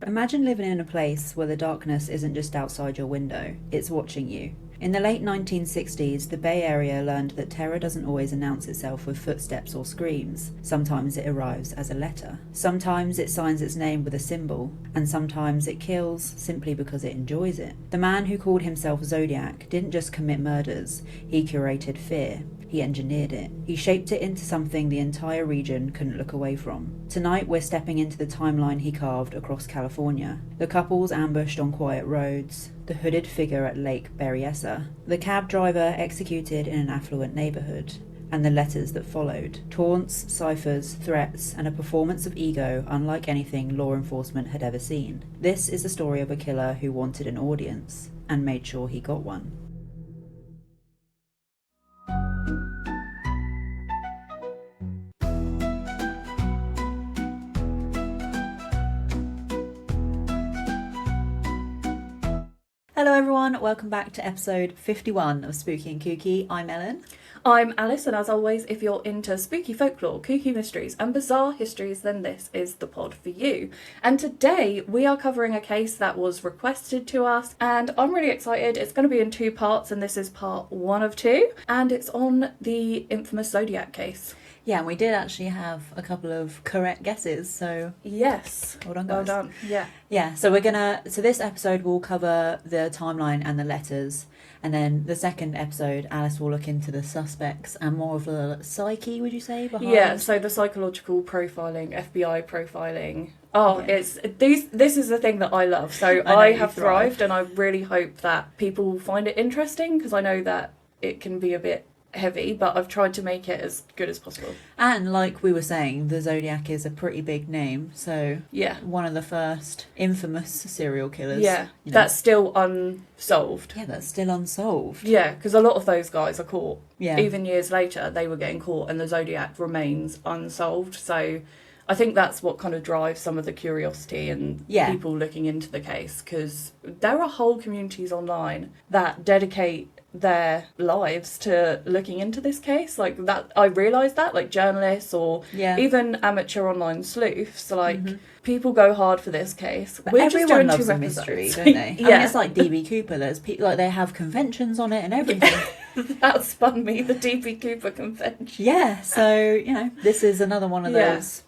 Imagine living in a place where the darkness isn't just outside your window, it's watching you. In the late 1960s, the Bay Area learned that terror doesn't always announce itself with footsteps or screams. Sometimes it arrives as a letter. Sometimes it signs its name with a symbol. And sometimes it kills simply because it enjoys it. The man who called himself Zodiac didn't just commit murders, he curated fear. He engineered it. He shaped it into something the entire region couldn't look away from. Tonight we're stepping into the timeline he carved across California. The couples ambushed on quiet roads, the hooded figure at Lake Berryessa, the cab driver executed in an affluent neighborhood, and the letters that followed. Taunts, ciphers, threats, and a performance of ego unlike anything law enforcement had ever seen. This is the story of a killer who wanted an audience, and made sure he got one. Hello everyone, welcome back to episode 51 of Spooky and Kooky. I'm Ellen. I'm Alice, and as always, if you're into spooky folklore, kooky mysteries and bizarre histories, then this is the pod for you. And today we are covering a case that was requested to us, and I'm really excited. It's going to be in two parts, and this is part 1 of 2, and it's on the infamous Zodiac case. Yeah, and we did actually have a couple of correct guesses, so... Yes. Well done, guys. Well done, yeah. Yeah, so this episode will cover the timeline and the letters, and then the second episode, Alice will look into the suspects and more of the psyche, would you say, behind? Yeah, so the psychological profiling, FBI profiling. Oh, Yeah. This is the thing that I love. So I have thrived, and I really hope that people find it interesting, because I know that it can be a bit heavy, but I've tried to make it as good as possible. And like we were saying, the Zodiac is a pretty big name, so Yeah. one of the first infamous serial killers. Yeah, you know. that's still unsolved. Yeah, that's still unsolved. Yeah, because a lot of those guys are caught. Yeah. Even years later, they were getting caught, and the Zodiac remains unsolved. So I think that's what kind of drives some of the curiosity and people looking into the case, because there are whole communities online that dedicate their lives to looking into this case. Like that, I realised that, like journalists or even amateur online sleuths, like people go hard for this case. But We're everyone just doing loves 2 a episodes. mystery, don't they? Yeah. I mean, it's like DB Cooper. There's people like they have conventions on it and everything. That spun me, the DB Cooper convention. Yeah, so this is another one of those.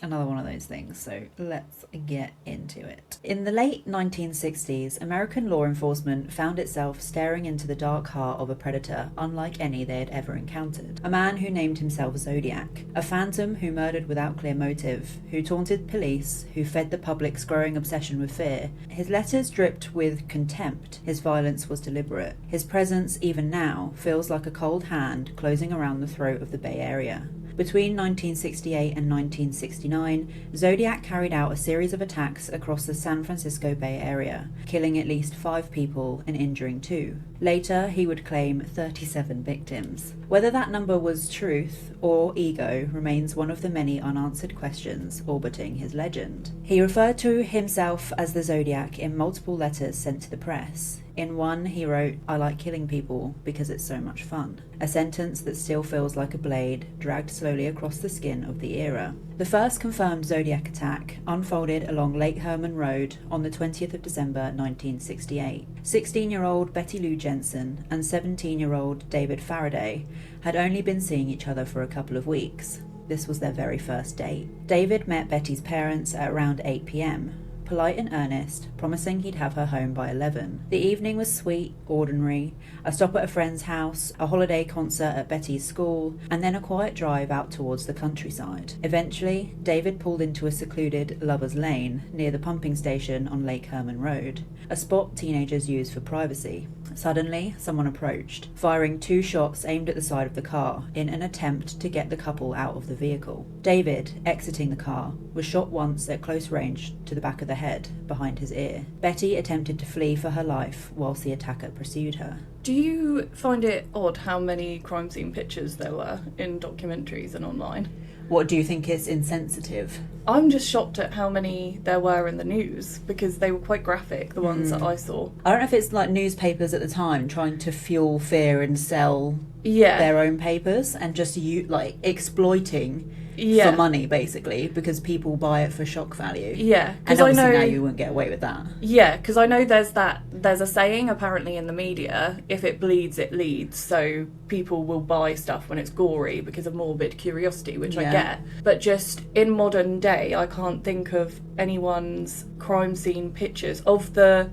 Another one of those things, so let's get into it. In the late 1960s, American law enforcement found itself staring into the dark heart of a predator unlike any they had ever encountered. A man who named himself Zodiac, a phantom who murdered without clear motive, who taunted police, who fed the public's growing obsession with fear. His letters dripped with contempt, his violence was deliberate. His presence, even now, feels like a cold hand closing around the throat of the Bay Area. Between 1968 and 1969, Zodiac carried out a series of attacks across the San Francisco Bay Area, killing at least 5 people and injuring 2. Later, he would claim 37 victims. Whether that number was truth or ego remains one of the many unanswered questions orbiting his legend. He referred to himself as the Zodiac in multiple letters sent to the press. In one, he wrote, "I like killing people because it's so much fun," a sentence that still feels like a blade dragged slowly across the skin of the era. The first confirmed Zodiac attack unfolded along Lake Herman Road on the 20th of December 1968. 16-year-old Betty Lou Jensen and 17-year-old David Faraday had only been seeing each other for a couple of weeks. This was their very first date. David met Betty's parents at around 8 p.m. polite and earnest, promising he'd have her home by 11. The evening was sweet, ordinary, a stop at a friend's house, a holiday concert at Betty's school, and then a quiet drive out towards the countryside. Eventually, David pulled into a secluded Lover's Lane near the pumping station on Lake Herman Road, a spot teenagers use for privacy. Suddenly, someone approached, firing 2 shots aimed at the side of the car in an attempt to get the couple out of the vehicle. David, exiting the car, was shot once at close range to the back of the head, behind his ear. Betty attempted to flee for her life whilst the attacker pursued her. Do you find it odd how many crime scene pictures there were in documentaries and online? What do you think is insensitive? I'm just shocked at how many there were in the news, because they were quite graphic, the ones that I saw. I don't know if it's like newspapers at the time trying to fuel fear and sell Yeah. their own papers and just exploiting for money, basically, because people buy it for shock value. Yeah, because obviously now you wouldn't get away with that. Yeah, because I know there's a saying apparently in the media, if it bleeds, it leads. So people will buy stuff when it's gory because of morbid curiosity, which I get. But just in modern day, I can't think of anyone's crime scene pictures of the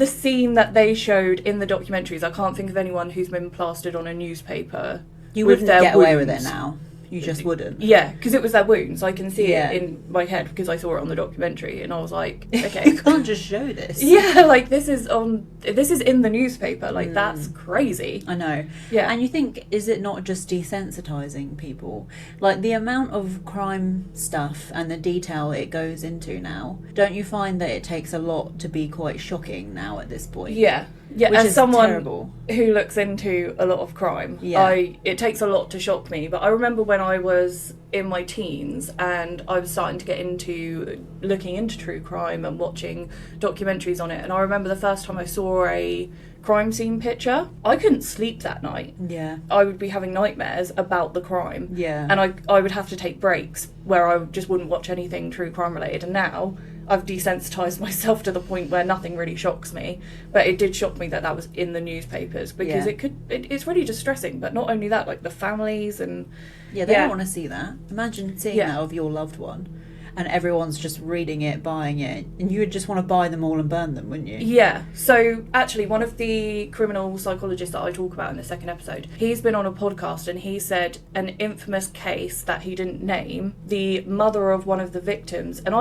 scene that they showed in the documentaries. I can't think of anyone who's been plastered on a newspaper. You wouldn't get away with it now. You just wouldn't. Yeah, because it was their wounds. I can see it in my head because I saw it on the documentary, and I was like, okay, you can't just show this. Yeah, like this is in the newspaper. Like that's crazy. I know. Yeah, and you think, is it not just desensitizing people? Like the amount of crime stuff and the detail it goes into now. Don't you find that it takes a lot to be quite shocking now at this point? Yeah. Yeah, which as is someone terrible. Who looks into a lot of crime, it takes a lot to shock me. But I remember when I was in my teens and I was starting to get into looking into true crime and watching documentaries on it. And I remember the first time I saw a crime scene picture, I couldn't sleep that night. Yeah. I would be having nightmares about the crime. Yeah. And I would have to take breaks where I just wouldn't watch anything true crime related. And now I've desensitized myself to the point where nothing really shocks me, but it did shock me that was in the newspapers because it's really distressing. But not only that, like the families and they don't want to see that. Imagine seeing that of your loved one, and everyone's just reading it, buying it, and you would just want to buy them all and burn them, wouldn't you? Yeah. So actually, one of the criminal psychologists that I talk about in the second episode, he's been on a podcast and he said an infamous case that he didn't name, the mother of one of the victims, and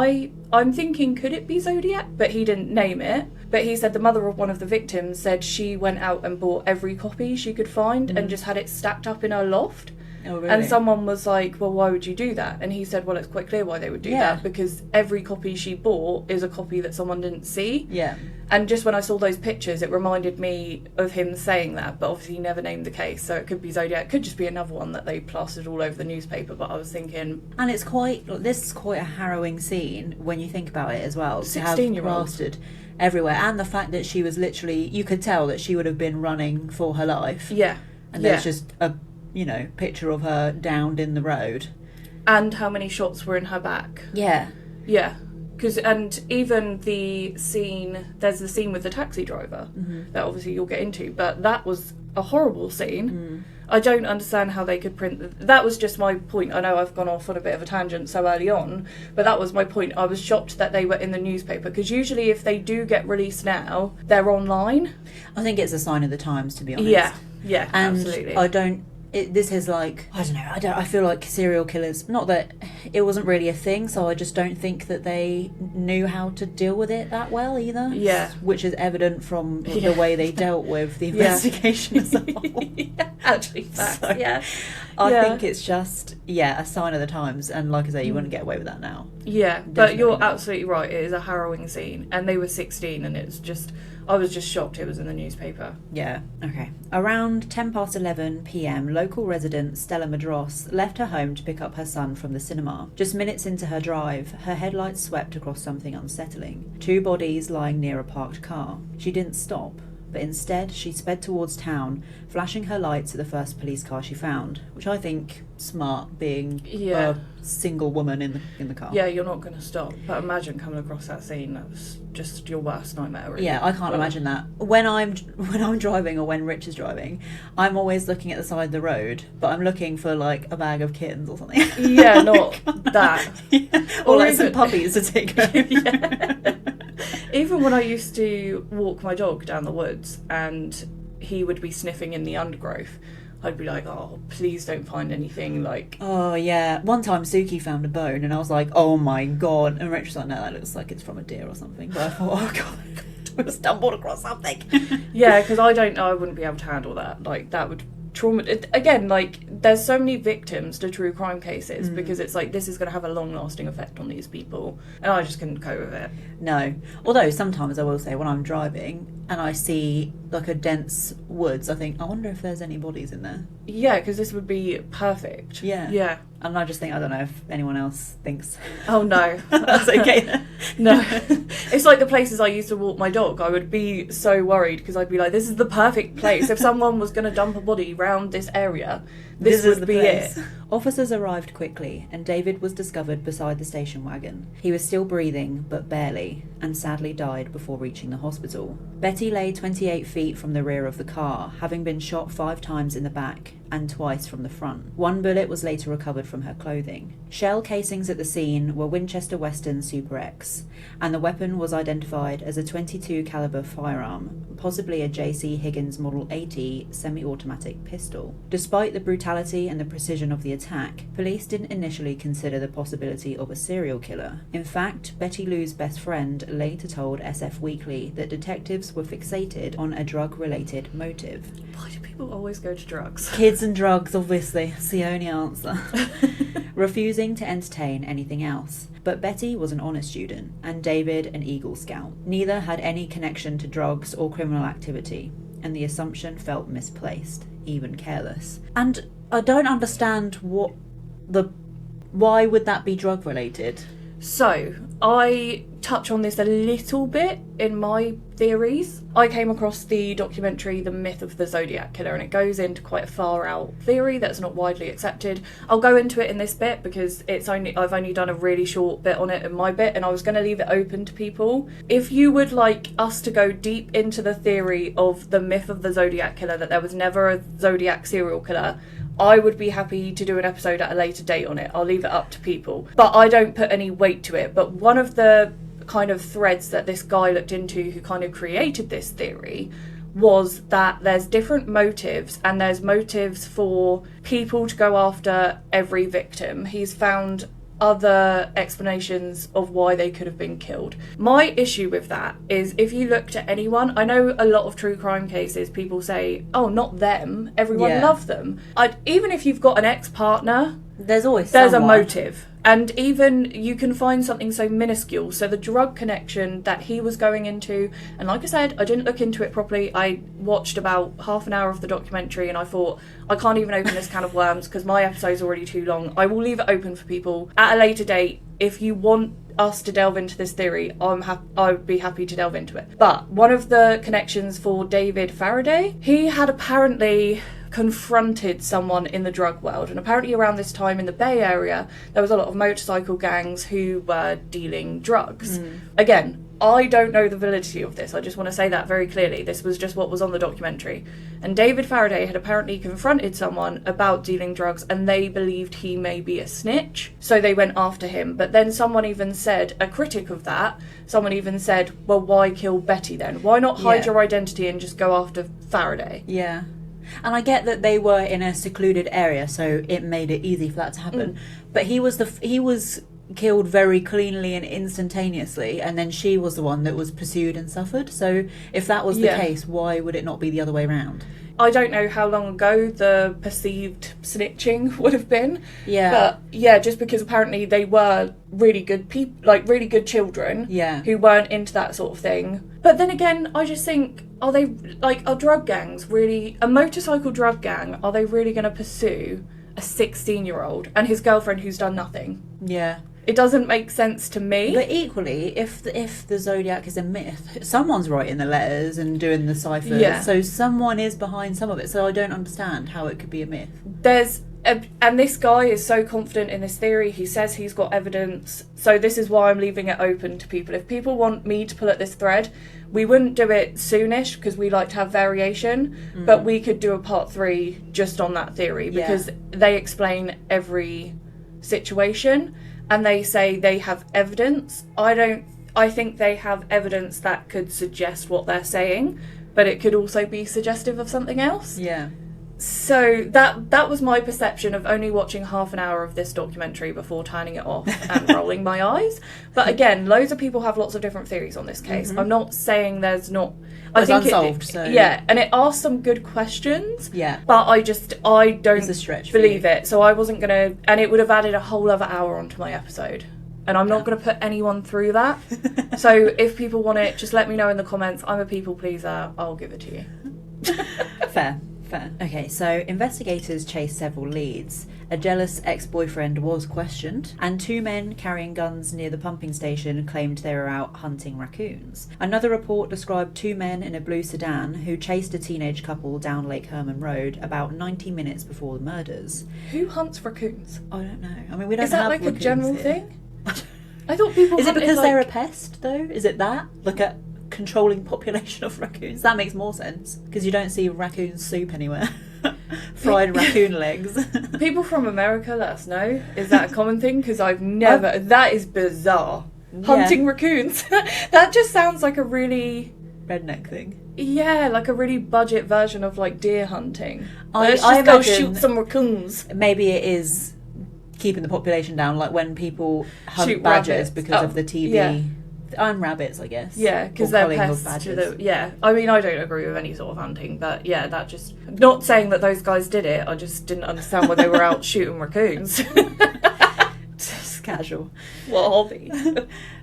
I'm thinking, could it be Zodiac? But he didn't name it. But he said the mother of one of the victims said she went out and bought every copy she could find and just had it stacked up in her loft. Oh, really? And someone was like, well, why would you do that? And he said, well, it's quite clear why they would do that, because every copy she bought is a copy that someone didn't see. Yeah. And just when I saw those pictures, it reminded me of him saying that, but obviously he never named the case, so it could be Zodiac, it could just be another one that they plastered all over the newspaper, but I was thinking... And this is quite a harrowing scene when you think about it as well. 16-year-old. Plastered everywhere, and the fact that she was literally, you could tell that she would have been running for her life. Yeah. And there's just a picture of her downed in the road. And how many shots were in her back. Yeah. Yeah. And even there's the scene with the taxi driver that obviously you'll get into, but that was a horrible scene. I don't understand how they could print... That was just my point. I know I've gone off on a bit of a tangent so early on, but that was my point. I was shocked that they were in the newspaper, because usually if they do get released now, they're online. I think it's a sign of the times, to be honest. Yeah, and absolutely. This is like, I don't know, I feel like serial killers, not that it wasn't really a thing, so I just don't think that they knew how to deal with it that well either. Yeah. Which is evident from the way they dealt with the investigation as a whole. Actually, facts, so, I think it's just, a sign of the times, and like I say, you wouldn't get away with that now. Yeah, but you're absolutely right, it is a harrowing scene, and they were 16, and it's just... I was just shocked it was in the newspaper. Yeah, okay. Around 11 p.m, local resident Stella Madross left her home to pick up her son from the cinema. Just minutes into her drive, her headlights swept across something unsettling. 2 bodies lying near a parked car. She didn't stop, but instead she sped towards town, flashing her lights at the first police car she found, which I think smart, being a single woman in the car. Yeah, you're not going to stop. But imagine coming across that scene. That was just your worst nightmare, really. Yeah, I can't imagine that. When I'm driving, or when Rich is driving, I'm always looking at the side of the road, but I'm looking for like a bag of kittens or something. Yeah, not that. Or like some puppies to take home. Even when I used to walk my dog down the woods and he would be sniffing in the undergrowth, I'd be like, oh, please don't find anything like... Oh, yeah. One time Suki found a bone and I was like, oh my God. And Rich was like, no, that looks like it's from a deer or something. But I thought, oh God, I stumbled across something. Yeah, because I wouldn't be able to handle that. Like, that would... Again, like, there's so many victims to true crime cases because it's like, this is going to have a long-lasting effect on these people, and I just couldn't cope with it. No. Although sometimes I will say, when I'm driving and I see like a dense woods, I think, I wonder if there's any bodies in there. Yeah, because this would be perfect. Yeah. Yeah. And I just think, I don't know if anyone else thinks. Oh no. That's okay. No. It's like the places I used to walk my dog. I would be so worried because I'd be like, this is the perfect place. If someone was going to dump a body around this area, this would be it. Officers arrived quickly, and David was discovered beside the station wagon. He was still breathing, but barely, and sadly died before reaching the hospital. Betty lay 28 feet from the rear of the car, having been shot 5 times in the back and twice from the front. 1 bullet was later recovered from her clothing. Shell casings at the scene were Winchester Western Super X, and the weapon was identified as a .22 caliber firearm, possibly a J.C. Higgins Model 80 semi-automatic pistol. Despite the brutality and the precision of the attack, police didn't initially consider the possibility of a serial killer. In fact, Betty Lou's best friend later told SF Weekly that detectives were fixated on a drug-related motive. Why do people always go to drugs? Kids and drugs, obviously. It's the only answer. Refusing to entertain anything else. But Betty was an honor student, and David an Eagle Scout. Neither had any connection to drugs or criminal activity, and the assumption felt misplaced, even careless. And I don't understand why would that be drug related? So, I touch on this a little bit in my theories. I came across the documentary The Myth of the Zodiac Killer, and it goes into quite a far out theory that's not widely accepted. I'll go into it in this bit because I've only done a really short bit on it in my bit, and I was going to leave it open to people. If you would like us to go deep into the theory of the myth of the Zodiac Killer, that there was never a Zodiac serial killer, I would be happy to do an episode at a later date on it. I'll leave it up to people. But I don't put any weight to it. But one of the kind of threads that this guy looked into who kind of created this theory was that there's different motives, and there's motives for people to go after every victim. He's found other explanations of why they could have been killed. My issue with that is, if you looked at anyone, I know a lot of true crime cases, people say, oh, not them, everyone loved them. Even if you've got an ex-partner, there's a motive. And even you can find something so minuscule. So the drug connection that he was going into, and like I said, I didn't look into it properly. I watched about half an hour of the documentary and I thought, I can't even open this can of worms because my episode's already too long. I will leave it open for people at a later date. If you want us to delve into this theory, I would be happy to delve into it. But one of the connections for David Faraday, he had apparently confronted someone in the drug world, and apparently around this time in the Bay Area there was a lot of motorcycle gangs who were dealing drugs. Again, I don't know the validity of this, I just want to say that very clearly. This was just what was on the documentary, and David Faraday had apparently confronted someone about dealing drugs, and they believed he may be a snitch, so they went after him. But then someone even said, a critic of that, someone even said, well, why kill Betty then? Why not hide your identity and just go after Faraday? Yeah. And I get that they were in a secluded area, so it made it easy for that to happen. But he was killed very cleanly and instantaneously, and then she was the one that was pursued and suffered. So if that was the case, why would it not be the other way around? I don't know how long ago the perceived snitching would have been. Yeah. But yeah, just because apparently they were really good people, like really good children, who weren't into that sort of thing. But then again, I just think, are drug gangs really, a motorcycle drug gang, are they really going to pursue a 16-year-old and his girlfriend who's done nothing? Yeah. It doesn't make sense to me. But equally, if the Zodiac is a myth, someone's writing the letters and doing the ciphers. Yeah. So someone is behind some of it. So I don't understand how it could be a myth. And this guy is so confident in this theory. He says he's got evidence. So this is why I'm leaving it open to people. If people want me to pull at this thread, we wouldn't do it soonish because we like to have variation. But we could do a part 3 just on that theory because they explain every situation. And they say they have evidence. I think they have evidence that could suggest what they're saying, but it could also be suggestive of something else. Yeah. So that was my perception of only watching half an hour of this documentary before turning it off and rolling my eyes. But again, loads of people have lots of different theories on this case. I'm not saying there's not. I think Unsolved, and it asks some good questions. Yeah. But I don't it's a stretch believe it. So I wasn't gonna, and it would have added a whole other hour onto my episode. And I'm not going to put anyone through that. So if people want it, just let me know in the comments. I'm a people pleaser. I'll give it to you. Fair. Fair. Okay, so investigators chased several leads. A jealous ex-boyfriend was questioned, and 2 men carrying guns near the pumping station claimed they were out hunting raccoons. Another report described 2 men in a blue sedan who chased a teenage couple down Lake Herman Road about 90 minutes before the murders. Who hunts raccoons? I don't know. I mean, we don't Is that have like a raccoons general here. thing? I thought people Is it hunted, because like... they're a pest, though? Is it that? Like a controlling population of raccoons? That makes more sense, because you don't see raccoon soup anywhere. Fried raccoon legs. People from America, let us know. Is that a common thing? Because I've never... That is bizarre. Hunting raccoons. That just sounds like a really... redneck thing. Yeah, like a really budget version of, like, deer hunting. Let's I just go imagine shoot some raccoons. Maybe it is keeping the population down, like when people hunt Shoot badgers rabbits. because of the TV. Yeah. And rabbits, I guess. Yeah, because Or they're culling of pests to badgers. the... Yeah, I mean, I don't agree with any sort of hunting, but yeah, that just... Not saying that those guys did it, I just didn't understand why they were out shooting raccoons. Just casual. What a hobby.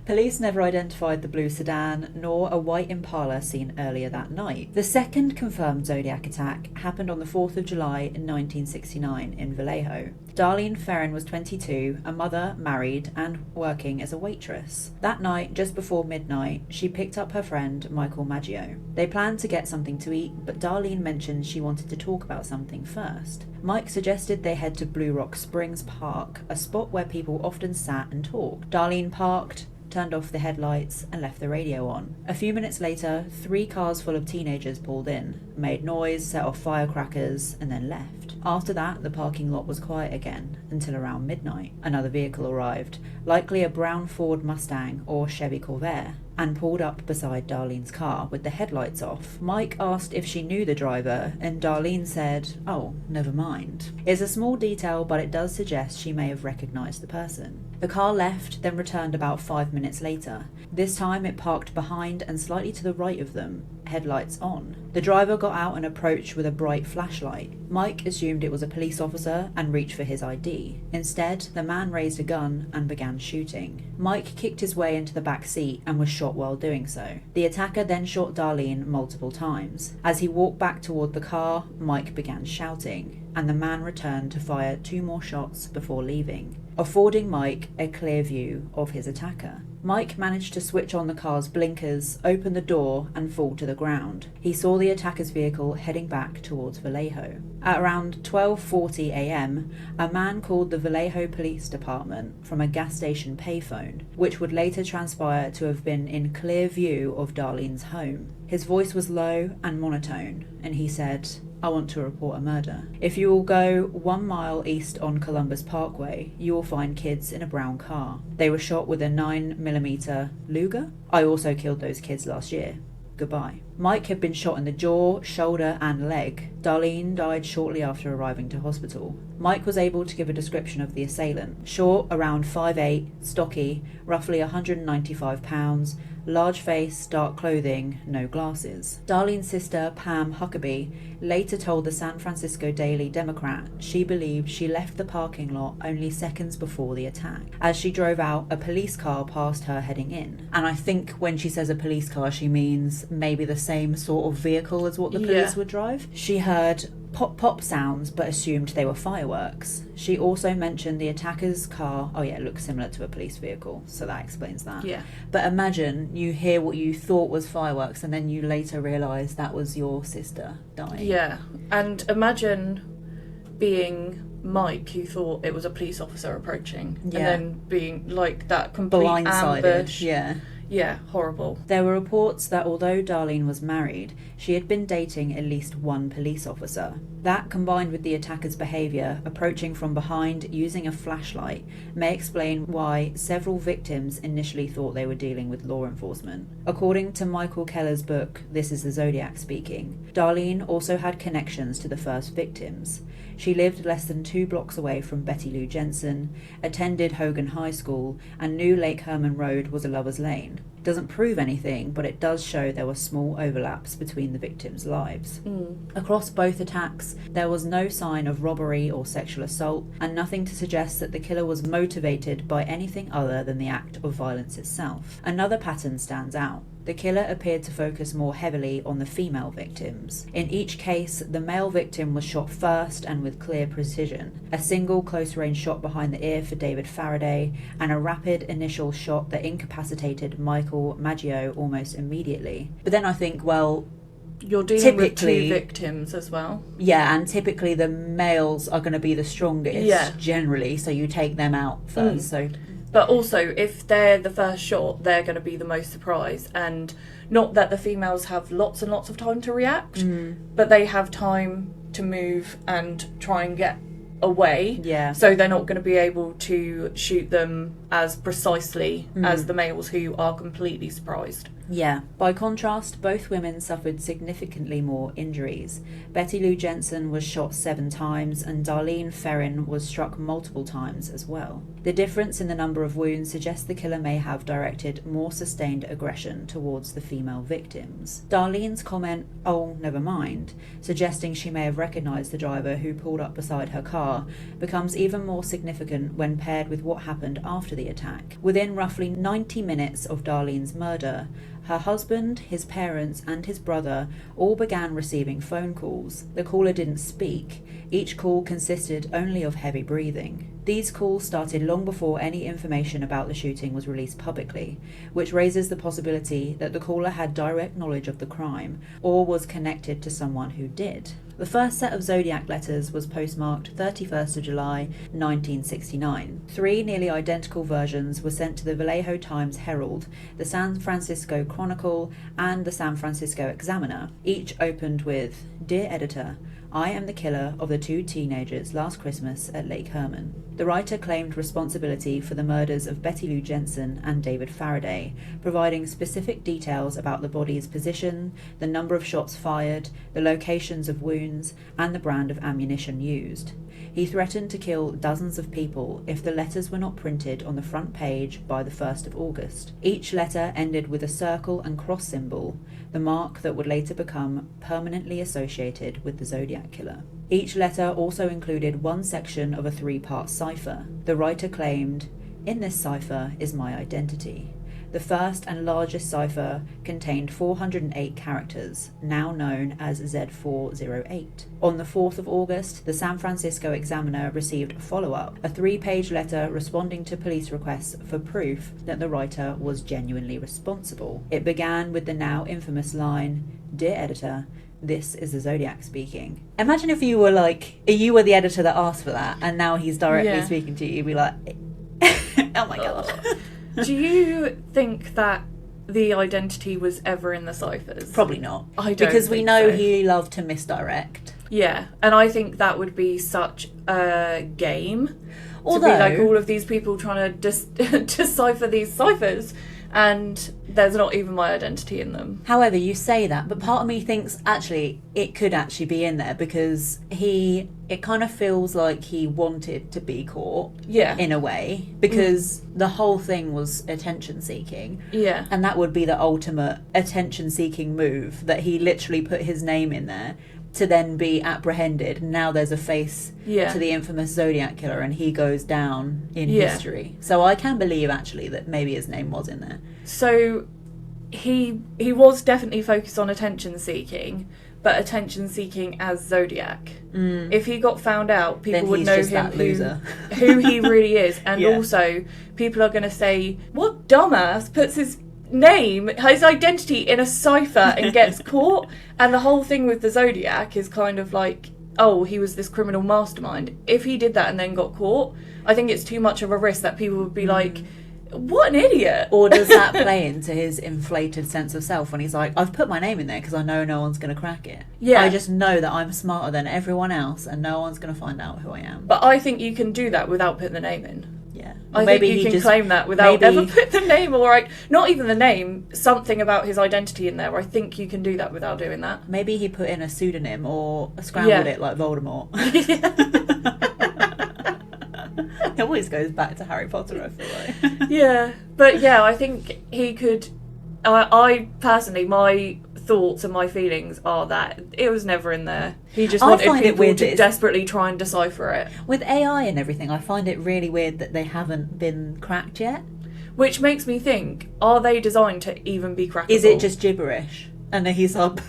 Police never identified the blue sedan nor a white Impala seen earlier that night. The second confirmed Zodiac attack happened on the 4th of July in 1969 in Vallejo. Darlene Ferrin was 22, a mother, married, and working as a waitress. That night, just before midnight, she picked up her friend, Michael Mageau. They planned to get something to eat, but Darlene mentioned she wanted to talk about something first. Mike suggested they head to Blue Rock Springs Park, a spot where people often sat and talked. Darlene parked, turned off the headlights, and left the radio on. A few minutes later, 3 cars full of teenagers pulled in, made noise, set off firecrackers, and then left. After that, the parking lot was quiet again, until around midnight. Another vehicle arrived, likely a brown Ford Mustang or Chevy Corvair, and pulled up beside Darlene's car with the headlights off. Mike asked if she knew the driver, and Darlene said, "Oh, never mind." It's a small detail, but it does suggest she may have recognised the person. The car left, then returned about 5 minutes later. This time it parked behind and slightly to the right of them, headlights on. The driver got out and approached with a bright flashlight. Mike assumed it was a police officer and reached for his ID. Instead, the man raised a gun and began shooting. Mike kicked his way into the back seat and was shot while doing so. The attacker then shot Darlene multiple times. As he walked back toward the car, Mike began shouting, and the man returned to fire 2 more shots before leaving, affording Mike a clear view of his attacker. Mike managed to switch on the car's blinkers, open the door, and fall to the ground. He saw the attacker's vehicle heading back towards Vallejo. At around 12:40 a.m., a man called the Vallejo Police Department from a gas station payphone, which would later transpire to have been in clear view of Darlene's home. His voice was low and monotone, and he said, "I want to report a murder. If you will go 1 mile east on Columbus Parkway, you will find kids in a brown car. They were shot with a 9mm Luger. I also killed those kids last year. Goodbye." Mike had been shot in the jaw, shoulder, and leg. Darlene died shortly after arriving to hospital. Mike was able to give a description of the assailant. Short, around 5'8", stocky, roughly 195 pounds, large face, dark clothing, no glasses. Darlene's sister, Pam Huckabee, later told the San Francisco Daily Democrat she believed she left the parking lot only seconds before the attack. As she drove out, a police car passed her heading in. And I think when she says a police car, she means maybe the same sort of vehicle as what the police would drive. She heard pop sounds but assumed they were fireworks. She also mentioned the attacker's car, it looks similar to a police vehicle, so that explains that. Yeah. But imagine you hear what you thought was fireworks and then you later realise that was your sister dying. Yeah, and imagine being Mike, who thought it was a police officer approaching, and then being like that complete blindsided. ambush. Yeah, horrible. There were reports that although Darlene was married, she had been dating at least one police officer. That, combined with the attacker's behaviour, approaching from behind using a flashlight, may explain why several victims initially thought they were dealing with law enforcement. According to Michael Keller's book, This is the Zodiac Speaking, Darlene also had connections to the first victims. She lived less than 2 blocks away from Betty Lou Jensen, attended Hogan High School, and knew Lake Herman Road was a lover's lane. doesn't prove anything, but it does show there were small overlaps between the victims' lives. Across both attacks, there was no sign of robbery or sexual assault, and nothing to suggest that the killer was motivated by anything other than the act of violence itself. Another pattern stands out. The killer appeared to focus more heavily on the female victims. In each case, the male victim was shot first and with clear precision. A single close-range shot behind the ear for David Faraday, and a rapid initial shot that incapacitated Michael Mageau almost immediately. But then I think, well, you're dealing with two victims as well. Yeah, and typically the males are going to be the strongest, generally, so you take them out first. But also, if they're the first shot, they're going to be the most surprised. And not that the females have lots and lots of time to react, but they have time to move and try and get away. Yeah. So they're not going to be able to shoot them as precisely as the males who are completely surprised. Yeah. By contrast, both women suffered significantly more injuries. Betty Lou Jensen was shot 7 times, and Darlene Ferrin was struck multiple times as well. The difference in the number of wounds suggests the killer may have directed more sustained aggression towards the female victims. Darlene's comment, "Oh, never mind," suggesting she may have recognised the driver who pulled up beside her car, becomes even more significant when paired with what happened after the attack. Within roughly 90 minutes of Darlene's murder, her husband, his parents, and his brother all began receiving phone calls. The caller didn't speak. Each call consisted only of heavy breathing. These calls started long before any information about the shooting was released publicly, which raises the possibility that the caller had direct knowledge of the crime, or was connected to someone who did. The first set of Zodiac letters was postmarked 31st of July 1969. 3 nearly identical versions were sent to the Vallejo Times-Herald, the San Francisco Chronicle, and the San Francisco Examiner. Each opened with, "Dear Editor, I am the killer of the 2 teenagers last Christmas at Lake Herman." The writer claimed responsibility for the murders of Betty Lou Jensen and David Faraday, providing specific details about the body's position, the number of shots fired, the locations of wounds, and the brand of ammunition used. He threatened to kill dozens of people if the letters were not printed on the front page by the 1st of August. Each letter ended with a circle and cross symbol, the mark that would later become permanently associated with the Zodiac killer. Each letter also included one section of a 3-part cipher. The writer claimed, "In this cipher is my identity." The first and largest cipher contained 408 characters, now known as Z408. On the 4th of August, the San Francisco Examiner received a follow-up, a 3-page letter responding to police requests for proof that the writer was genuinely responsible. It began with the now infamous line, "Dear Editor, this is the Zodiac speaking." Imagine if you were the editor that asked for that, and now he's directly speaking to you. You'd be like, oh my God. Do you think that the identity was ever in the ciphers? Probably not. I don't Because we know so. he loved to misdirect. Yeah, and I think that would be such a game. Although, to be like all of these people trying to decipher these ciphers, and there's not even my identity in them. However, you say that, but part of me thinks actually it could actually be in there because it kind of feels like he wanted to be caught, in a way, because the whole thing was attention seeking. Yeah. And that would be the ultimate attention seeking move, that he literally put his name in there to then be apprehended. Now there's a face to the infamous Zodiac killer, and he goes down in history. So I can believe actually that maybe his name was in there. So he was definitely focused on attention seeking, but attention seeking as Zodiac. If he got found out, people would know him who he really is, and also people are going to say, "What dumbass puts his identity in a cipher and gets caught?" And the whole thing with the Zodiac is kind of like, oh, he was this criminal mastermind. If he did that and then got caught, I think it's too much of a risk that people would be like, what an idiot. Or does that play into his inflated sense of self when he's like, I've put my name in there because I know no one's going to crack it. Yeah. I just know that I'm smarter than everyone else and no one's going to find out who I am. But I think you can do that without putting the name in. Yeah. I think you can claim that without ever put the name, or not even the name, something about his identity in there. I think you can do that without doing that. Maybe he put in a pseudonym or scrambled it like Voldemort. It always goes back to Harry Potter, I feel like. Yeah, but I think he could I personally, my thoughts and my feelings are that it was never in there. He just wanted people to desperately try and decipher it. With AI and everything, I find it really weird that they haven't been cracked yet. Which makes me think, are they designed to even be crackable? Is it just gibberish? And he's up.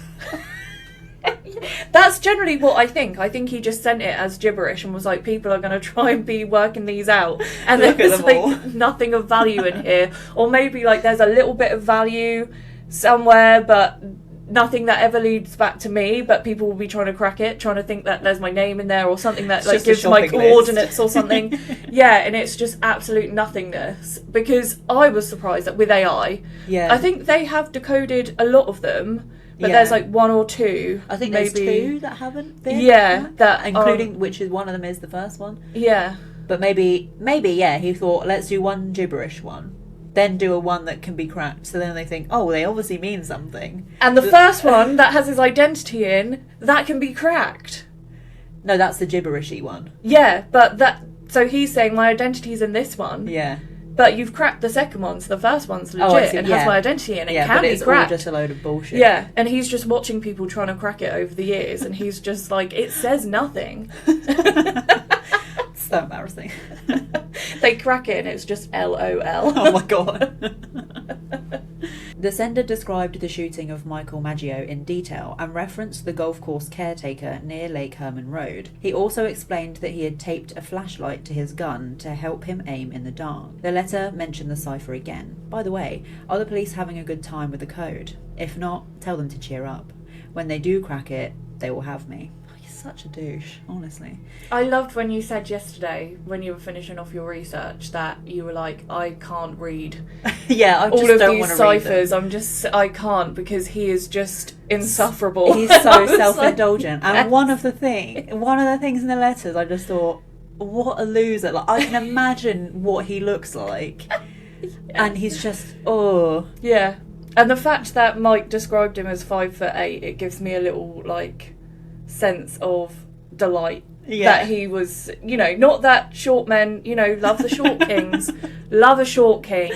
That's generally what I think. I think he just sent it as gibberish and was like, people are going to try and be working these out. And there's like nothing of value in here. Or maybe like there's a little bit of value somewhere, but nothing that ever leads back to me, but people will be trying to crack it, trying to think that there's my name in there or something that like gives my coordinates or something. Yeah, and it's just absolute nothingness. Because I was surprised that with AI, I think they have decoded a lot of them, but there's like one or two. I think there's two that haven't been. Yeah, that including which is one of them is the first one. Yeah, but maybe he thought, let's do one gibberish one. Then do a one that can be cracked. So then they think, oh, they obviously mean something. And the first one that has his identity in, that can be cracked. No, that's the gibberishy one. Yeah, but that... So he's saying my identity's in this one. Yeah. But you've cracked the second one, so the first one's legit and has my identity in it. Can be cracked. But it's all just a load of bullshit. Yeah, and he's just watching people trying to crack it over the years, and he's just like, it says nothing. So embarrassing. They crack it and it's just LOL. Oh my god. The sender described the shooting of Michael Mageau in detail and referenced the golf course caretaker near Lake Herman Road. He also explained that he had taped a flashlight to his gun to help him aim in the dark. The letter mentioned the cipher again. By the way, are the police having a good time with the code? If not, tell them to cheer up. When they do crack it, they will have me. Such a douche, honestly. I loved when you said yesterday, when you were finishing off your research, that you were like, I can't read I all of these ciphers. I can't, because he is just insufferable. He's so self-indulgent. And one of the things in the letters, I just thought, what a loser. Like, I can imagine what he looks like. And he's just, Yeah. And the fact that Mike described him as 5'8", it gives me a little, like, sense of delight that he was, not that short men, love the short kings, love a short king,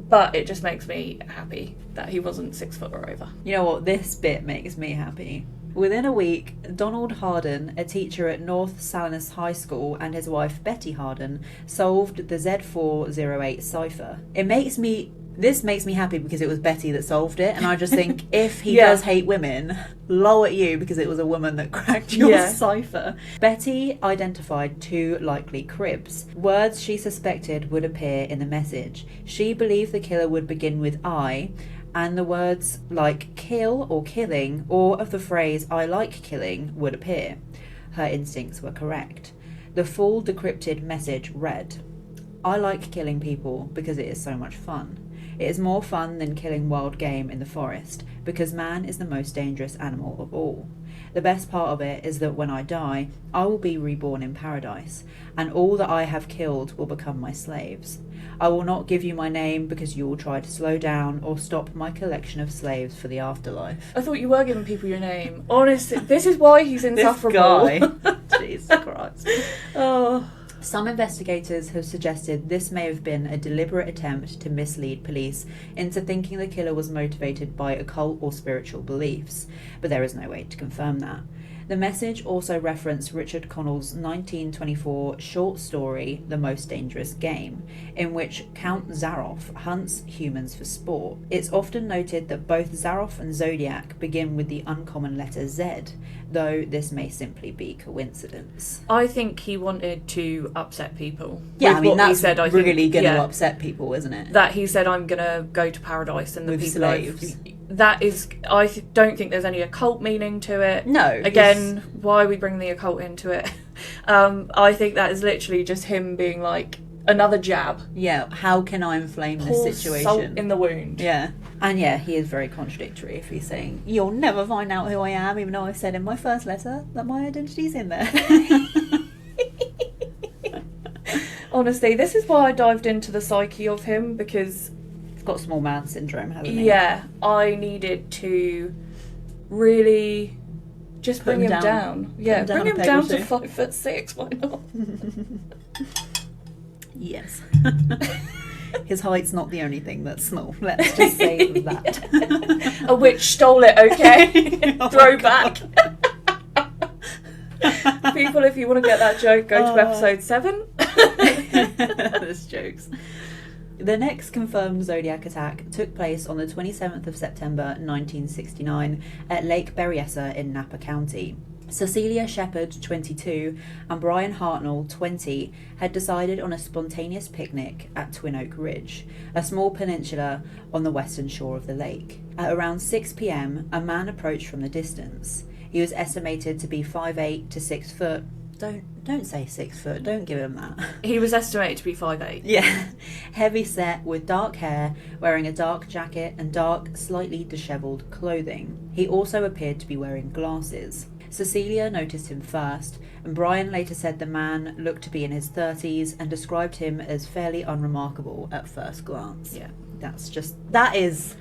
but it just makes me happy that he wasn't 6 foot or over. You know what, this bit makes me happy. Within a week, Donald Harden, a teacher at North Salinas High School, and his wife Betty Harden solved the Z408 cipher. This makes me happy because it was Betty that solved it, and I just think, if he does hate women, lol at you, because it was a woman that cracked your cipher. Betty identified 2 likely cribs. Words she suspected would appear in the message. She believed the killer would begin with I, and the words like kill or killing, or of the phrase I like killing, would appear. Her instincts were correct. The full decrypted message read, I like killing people because it is so much fun. It is more fun than killing wild game in the forest, because man is the most dangerous animal of all. The best part of it is that when I die, I will be reborn in paradise, and all that I have killed will become my slaves. I will not give you my name because you will try to slow down or stop my collection of slaves for the afterlife. I thought you were giving people your name. Honestly, this is why he's insufferable. This guy. Jesus Christ. Oh... Some investigators have suggested this may have been a deliberate attempt to mislead police into thinking the killer was motivated by occult or spiritual beliefs, but there is no way to confirm that. The message also referenced Richard Connell's 1924 short story, The Most Dangerous Game, in which Count Zaroff hunts humans for sport. It's often noted that both Zaroff and Zodiac begin with the uncommon letter Z, though this may simply be coincidence. I think he wanted to upset people. Yeah, I mean, that's really going to upset people, isn't it? That he said, I'm going to go to paradise and the with people slaves. That is, I don't think there's any occult meaning to it. No. Again, why are we bringing the occult into it? I think that is literally just him being like, another jab. Yeah, how can I inflame this situation? Salt in the wound. Yeah. And yeah, he is very contradictory if he's saying, you'll never find out who I am, even though I said in my first letter that my identity's in there. Honestly, this is why I dived into the psyche of him, because... He's got small man syndrome, hasn't he? Yeah, I needed to really just bring him down. Yeah, bring him down to 5'6", why not? Yes. His height's not the only thing that's small. Let's just say that. A witch stole it, okay? Throwback. People, if you want to get that joke, go to episode 7. There's jokes. The next confirmed Zodiac attack took place on the 27th of September 1969 at Lake Berryessa in Napa County. Cecilia Shepherd, 22, and Brian Hartnell, 20, had decided on a spontaneous picnic at Twin Oak Ridge, a small peninsula on the western shore of the lake. At around 6 p.m, a man approached from the distance. He was estimated to be 5'8" to 6 foot. Don't say 6 foot, don't give him that. He was estimated to be 5'8". Yeah. Heavy set, with dark hair, wearing a dark jacket and dark, slightly dishevelled clothing. He also appeared to be wearing glasses. Cecilia noticed him first, and Brian later said the man looked to be in his 30s and described him as fairly unremarkable at first glance. Yeah. That is...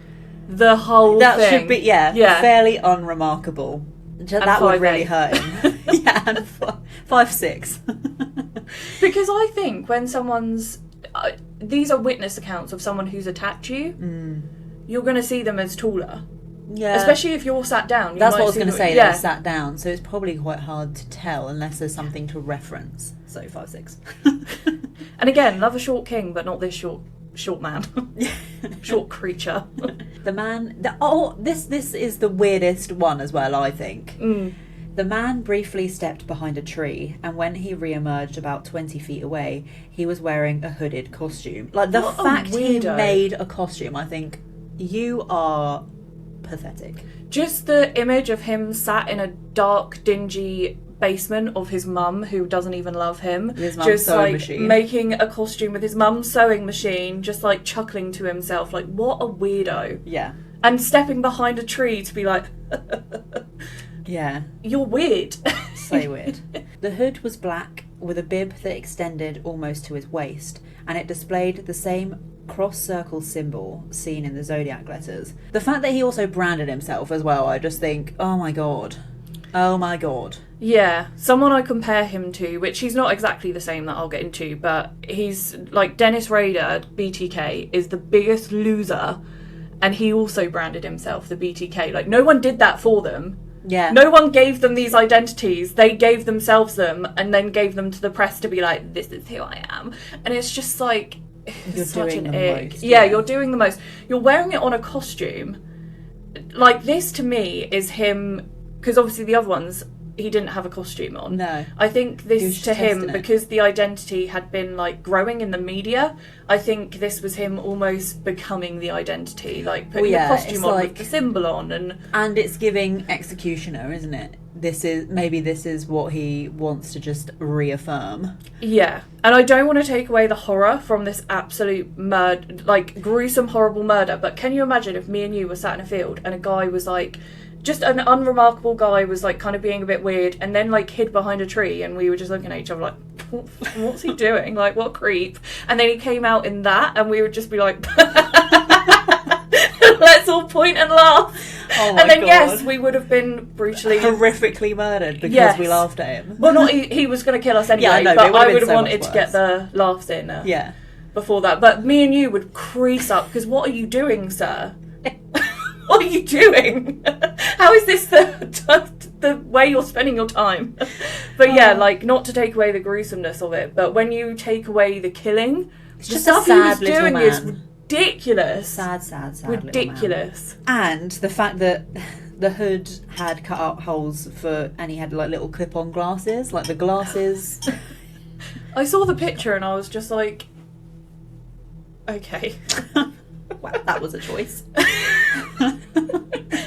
the whole that thing. Should be, fairly unremarkable. That would really hurt him. Yeah, and 5'6". Because I think when someone's... these are witness accounts of someone who's attacked you. You're going to see them as taller. Yeah. Especially if you're sat down. That's what I was going to say, they're sat down. So it's probably quite hard to tell unless there's something to reference. So 5'6". And again, love a short king, but not this short man. Short creature. The man... This is the weirdest one as well, I think. The man briefly stepped behind a tree, and when he re-emerged about 20 feet away, he was wearing a hooded costume. Like, the fact he made a costume, I think, you are pathetic. Just the image of him sat in a dark, dingy basement of his mum, who doesn't even love him, his mum's sewing machine, making a costume with his mum's sewing machine, just like chuckling to himself, like, what a weirdo. Yeah. And stepping behind a tree to be like, yeah, you're weird. So weird. The hood was black with a bib that extended almost to his waist, and it displayed the same cross-circle symbol seen in the Zodiac letters. The fact that he also branded himself as well, I just think, oh my god. Yeah, someone I compare him to, which he's not exactly the same that I'll get into, but he's like Dennis Rader, BTK, is the biggest loser, and he also branded himself the BTK. Like, no one did that for them. Yeah. No one gave them these identities. They gave themselves them and then gave them to the press to be like, this is who I am. And it's just like, you're such doing an the ick. most. Yeah, you're doing the most. You're wearing it on a costume. Like, this to me is him, because obviously the other ones, he didn't have a costume on. No. I think this to him, because the identity had been like growing in the media, I think this was him almost becoming the identity, like putting the costume on, like, with the symbol on, and it's giving executioner, isn't it? This is what he wants to just reaffirm. Yeah, and I don't want to take away the horror from this absolute murder, like gruesome, horrible murder, but can you imagine if me and you were sat in a field and a guy was like, just an unremarkable guy was like kind of being a bit weird and then like hid behind a tree and we were just looking at each other like, what's he doing? Like, what creep? And then he came out in that and we would just be like, let's all point and laugh. Oh my and then God. yes, we would have been brutally horrifically murdered because we laughed at him. Well, not he was going to kill us anyway, yeah, I know, but I would have so wanted to get the laughs in before that. But me and you would crease up because what are you doing, sir? What are you doing? How is this the way you're spending your time? But yeah, like, not to take away the gruesomeness of it, but when you take away the killing, it's the just stuff a he sad was doing man. is ridiculous. Sad ridiculous. And the fact that the hood had cut out holes and he had like little clip-on glasses, like the glasses. I saw the picture and I was just like, okay. Well, that was a choice.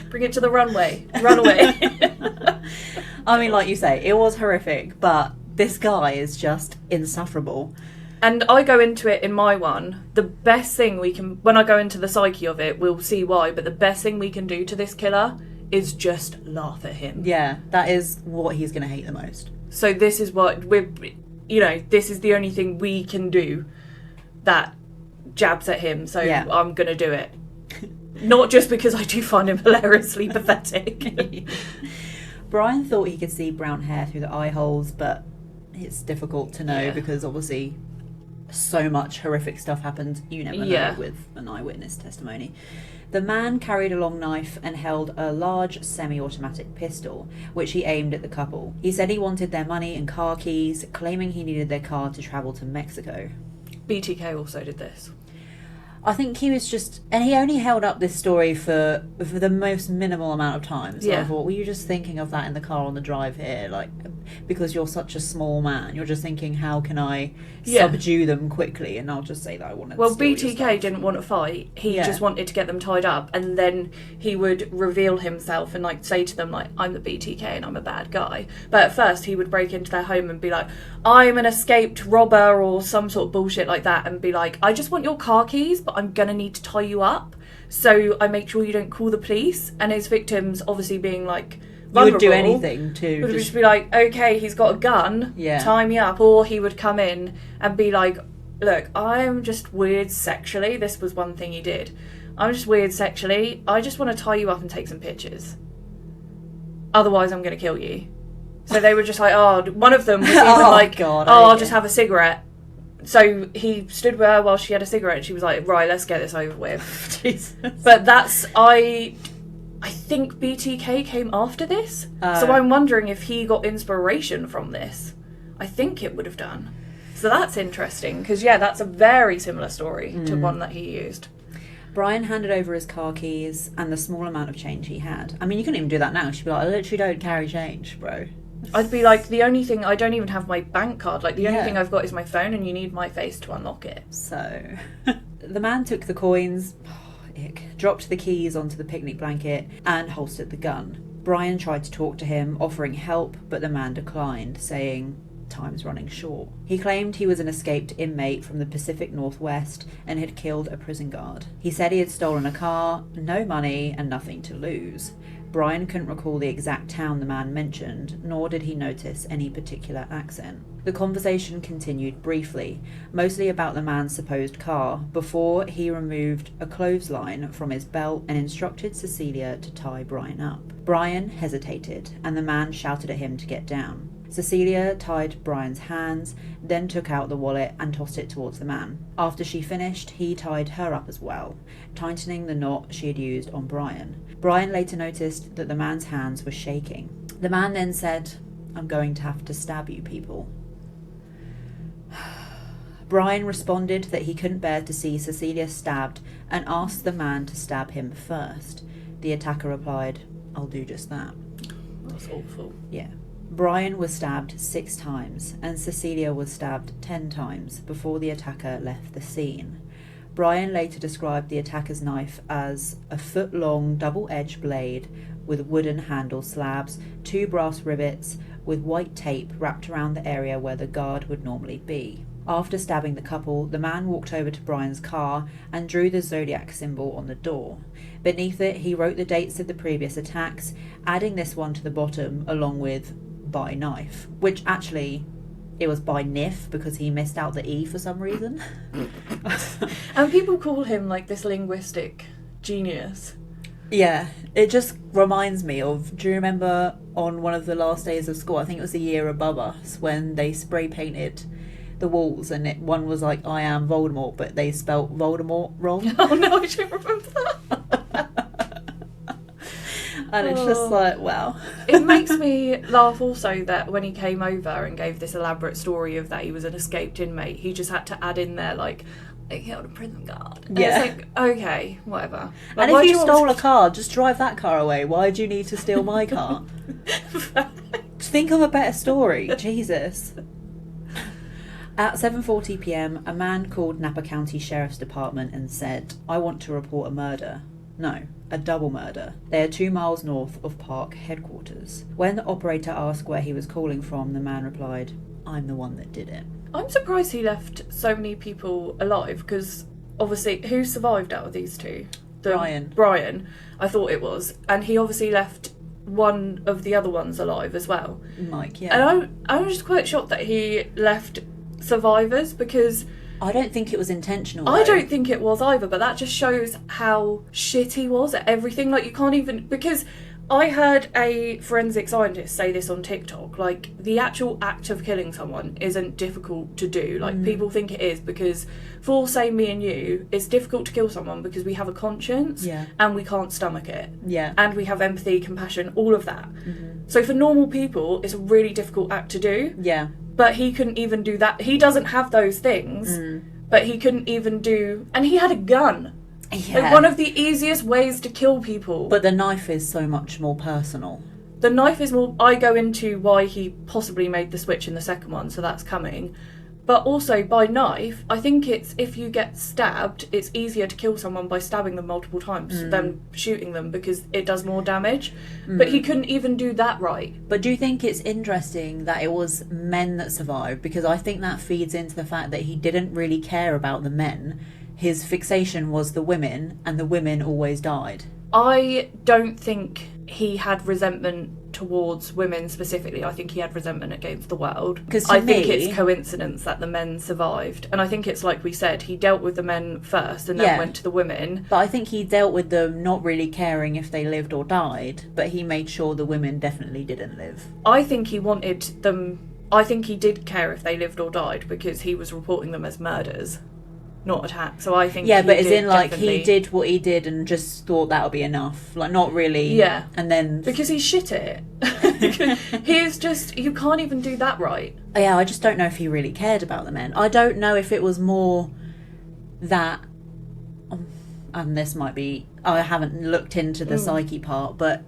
Bring it to the runway. Run away. I mean, like you say, it was horrific, but this guy is just insufferable. And I go into it in my one, the best thing we can, when I go into the psyche of it, we'll see why, but the best thing we can do to this killer is just laugh at him. Yeah, that is what he's going to hate the most. So this is what this is the only thing we can do that jabs at him, so yeah. I'm going to do it. Not just because I do find him hilariously pathetic. Brian thought he could see brown hair through the eye holes, but it's difficult to know because obviously so much horrific stuff happens, you never know with an eyewitness testimony. The man carried a long knife and held a large semi-automatic pistol, which he aimed at the couple. He said he wanted their money and car keys, claiming he needed their car to travel to Mexico. BTK also did this. I think he was just... And he only held up this story for the most minimal amount of time. So I thought, were you just thinking of that in the car on the drive here? Like, because you're such a small man, you're just thinking, how can I subdue them quickly? And I'll just say that I wanted to steal BTK didn't want to fight. He just wanted to get them tied up. And then he would reveal himself and, like, say to them, like, I'm the BTK and I'm a bad guy. But at first, he would break into their home and be like, I'm an escaped robber or some sort of bullshit like that. And be like, I just want your car keys, but I'm going to need to tie you up. So I make sure you don't call the police. And his victims, obviously being, like, vulnerable, would do anything to would just be like, okay, he's got a gun, tie me up. Or he would come in and be like, look, I'm just weird sexually. This was one thing he did. I'm just weird sexually. I just want to tie you up and take some pictures. Otherwise, I'm going to kill you. So they were just like, one of them was even I'll just have a cigarette. So he stood with her while she had a cigarette. And she was like, right, let's get this over with. Jesus. But I think BTK came after this. So I'm wondering if he got inspiration from this. I think it would have done. So that's interesting. Because, that's a very similar story to one that he used. Brian handed over his car keys and the small amount of change he had. I mean, you couldn't even do that now. She'd be like, I literally don't carry change, bro. I'd be like, the only thing, I don't even have my bank card. Like, the only thing I've got is my phone and you need my face to unlock it. So, the man took the coins, dropped the keys onto the picnic blanket and holstered the gun. Brian tried to talk to him, offering help, but the man declined, saying, time's running short. He claimed he was an escaped inmate from the Pacific Northwest and had killed a prison guard. He said he had stolen a car, no money, and nothing to lose. Brian couldn't recall the exact town the man mentioned, nor did he notice any particular accent. The conversation continued briefly, mostly about the man's supposed car, before he removed a clothesline from his belt and instructed Cecilia to tie Brian up. Brian hesitated, and the man shouted at him to get down. Cecilia tied Brian's hands, then took out the wallet and tossed it towards the man. After she finished, he tied her up as well, tightening the knot she had used on Brian. Brian later noticed that the man's hands were shaking. The man then said, I'm going to have to stab you people. Brian responded that he couldn't bear to see Cecilia stabbed and asked the man to stab him first. The attacker replied, I'll do just that. That's awful. Yeah. Brian was stabbed 6 times and Cecilia was stabbed 10 times before the attacker left the scene. Brian later described the attacker's knife as a foot-long double-edged blade with wooden handle slabs, 2 brass rivets with white tape wrapped around the area where the guard would normally be. After stabbing the couple, the man walked over to Brian's car and drew the Zodiac symbol on the door. Beneath it, he wrote the dates of the previous attacks, adding this one to the bottom along with by knife, which actually it was by Nif because he missed out the E for some reason. And people call him like this linguistic genius. Yeah, it just reminds me of, do you remember on one of the last days of school, I think it was the year above us, when they spray painted the walls and one was like I am Voldemort, but they spelt Voldemort wrong. Oh no, I don't remember that. And it's just like, wow. It makes me laugh also that when he came over and gave this elaborate story of that he was an escaped inmate, he just had to add in there like, I killed a prison guard. And it's like, okay, whatever. Like, and if you stole a car, just drive that car away. Why do you need to steal my car? Think of a better story. Jesus. At 7:40 p.m, a man called Napa County Sheriff's Department and said, I want to report a murder. No, a double murder. They are 2 miles north of Park headquarters. When the operator asked where he was calling from, the man replied, I'm the one that did it. I'm surprised he left so many people alive, because obviously, who survived out of these two? Brian, I thought it was. And he obviously left one of the other ones alive as well. Mike, yeah. And I was just quite shocked that he left survivors, because I don't think it was intentional. I don't think it was either, but that just shows how shit he was at everything. Like, you can't even, because I heard a forensic scientist say this on TikTok, like, the actual act of killing someone isn't difficult to do. Like, people think it is because, for, say, me and you, it's difficult to kill someone because we have a conscience and we can't stomach it. Yeah. And we have empathy, compassion, all of that. So for normal people, it's a really difficult act to do. Yeah. But he couldn't even do that. He doesn't have those things, but he couldn't even do... And he had a gun. Yeah. Like, one of the easiest ways to kill people. But the knife is so much more personal. The knife is more... I go into why he possibly made the switch in the second one, so that's coming. But also, by knife, I think it's... If you get stabbed, it's easier to kill someone by stabbing them multiple times than shooting them, because it does more damage. But he couldn't even do that right. But do you think it's interesting that it was men that survived? Because I think that feeds into the fact that he didn't really care about the men. His fixation was the women, and the women always died. I don't think he had resentment towards women specifically. I think he had resentment against the world. Because I think it's coincidence that the men survived. And I think it's like we said, he dealt with the men first and then went to the women. But I think he dealt with them not really caring if they lived or died, but he made sure the women definitely didn't live. I think he wanted them... I think he did care if they lived or died because he was reporting them as murders, not attack. So I think but as in, like, he did what he did and just thought that would be enough. Like, not really. Yeah. And then... Because he's shit at it. He is just... You can't even do that right. Yeah, I just don't know if he really cared about the men. I don't know if it was more that... And this might be... I haven't looked into the psyche part, but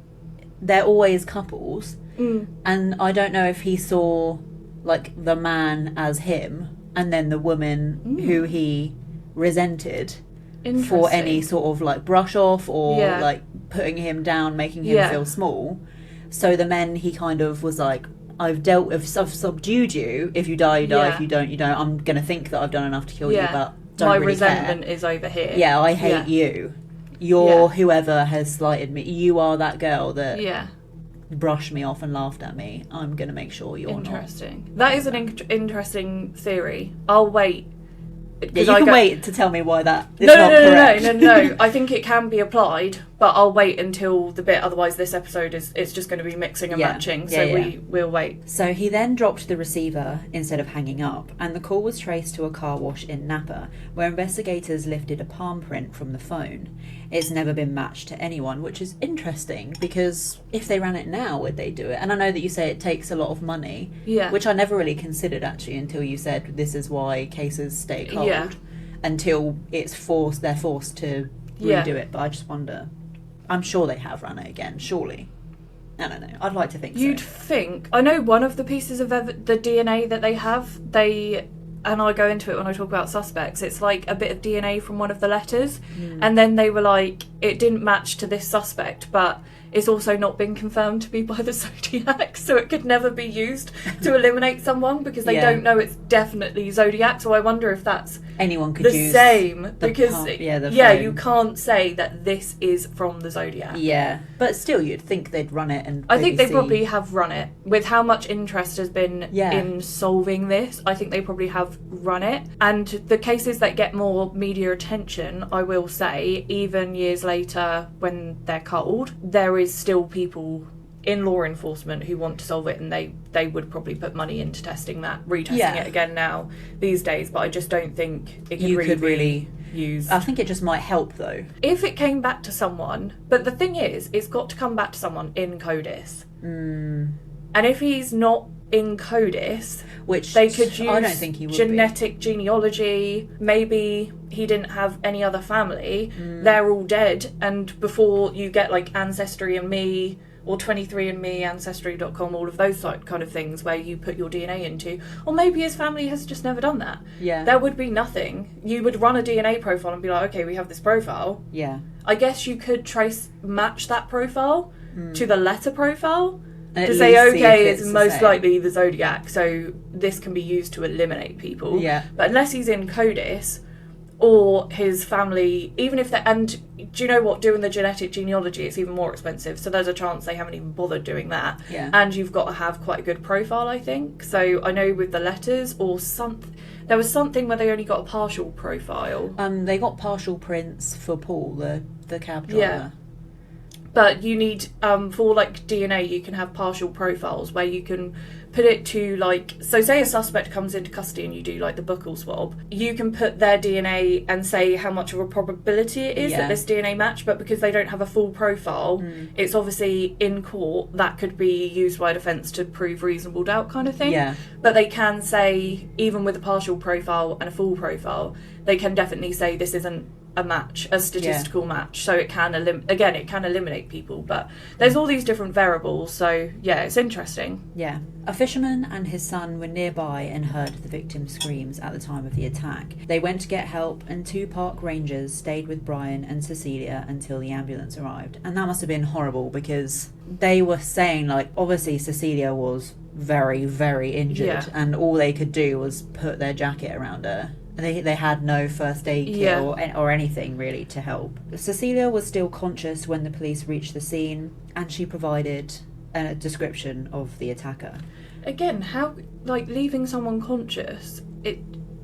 they're always couples. And I don't know if he saw, like, the man as him and then the woman who he... resented for any sort of like brush off or like putting him down, making him feel small. So the men, he kind of was like, I've subdued you. If you die, you die. If you don't, you don't. I'm gonna think that I've done enough to kill you, but don't really resentment care. Is over here. Yeah, I hate you. You're whoever has slighted me. You are that girl that brushed me off and laughed at me. I'm gonna make sure you're interesting. That is an interesting theory. I'll wait. Yeah, you can wait to tell me why that is not correct. No. I think it can be applied, but I'll wait until the bit. Otherwise, this episode it's just going to be mixing and matching. So we'll wait. So he then dropped the receiver instead of hanging up, and the call was traced to a car wash in Napa, where investigators lifted a palm print from the phone. It's never been matched to anyone, which is interesting because if they ran it now, would they do it? And I know that you say it takes a lot of money, which I never really considered actually until you said this is why cases stay cold until they're forced to redo it. But I just wonder. I'm sure they have run it again, surely. I don't know. I'd like to think You'd think. I know one of the pieces of the DNA that they have, and I go into it when I talk about suspects, it's like a bit of DNA from one of the letters. And then they were like, it didn't match to this suspect, but it's also not been confirmed to be by the Zodiac, so it could never be used to eliminate someone because they don't know it's definitely Zodiac. So I wonder if that's anyone could the use same because phone. You can't say that this is from the Zodiac. Yeah, but still, you'd think they'd run it, and I think they probably have run it with how much interest has been in solving this. I think they probably have run it, and the cases that get more media attention, I will say, even years later when they're cold, there is still people in law enforcement who want to solve it, and they would probably put money into testing that, retesting it again now these days. But I just don't think it could really use. I think it just might help though. If it came back to someone, but the thing is, it's got to come back to someone in CODIS. And if he's not in CODIS, which they could use, I don't think he would genetic genealogy. Maybe he didn't have any other family. They're all dead, and before you get like Ancestry and Me or 23andMe, Ancestry.com, all of those kind of things where you put your DNA into, or maybe his family has just never done that. There would be nothing. You would run a DNA profile and be like, okay, we have this profile. I guess you could match that profile to the letter profile. To say, okay, it's most likely the Zodiac, so this can be used to eliminate people. But unless he's in CODIS, or his family, even if and do you know what, doing the genetic genealogy, it's even more expensive, so there's a chance they haven't even bothered doing that. And you've got to have quite a good profile, I think. So I know with the letters or something, there was something where they only got a partial profile. They got partial prints for Paul, the cab driver. But you need, for like DNA, you can have partial profiles where you can put it to like, so say a suspect comes into custody and you do like the buccal swab, you can put their DNA and say how much of a probability it is that this DNA match, but because they don't have a full profile, it's obviously in court that could be used by defence to prove reasonable doubt kind of thing. Yeah. But they can say, even with a partial profile and a full profile, they can definitely say this isn't a match, a statistical match, so it can it can eliminate people, but there's all these different variables, so yeah, it's interesting. Yeah. A fisherman and his son were nearby and heard the victim's screams at the time of the attack. They went to get help, and 2 park rangers stayed with Brian and Cecilia until the ambulance arrived. And that must have been horrible, because they were saying, like, obviously Cecilia was very, very injured, and all they could do was put their jacket around her. They had no first aid kit or anything really to help. Cecilia was still conscious when the police reached the scene, and she provided a description of the attacker. Again, how, like, leaving someone conscious,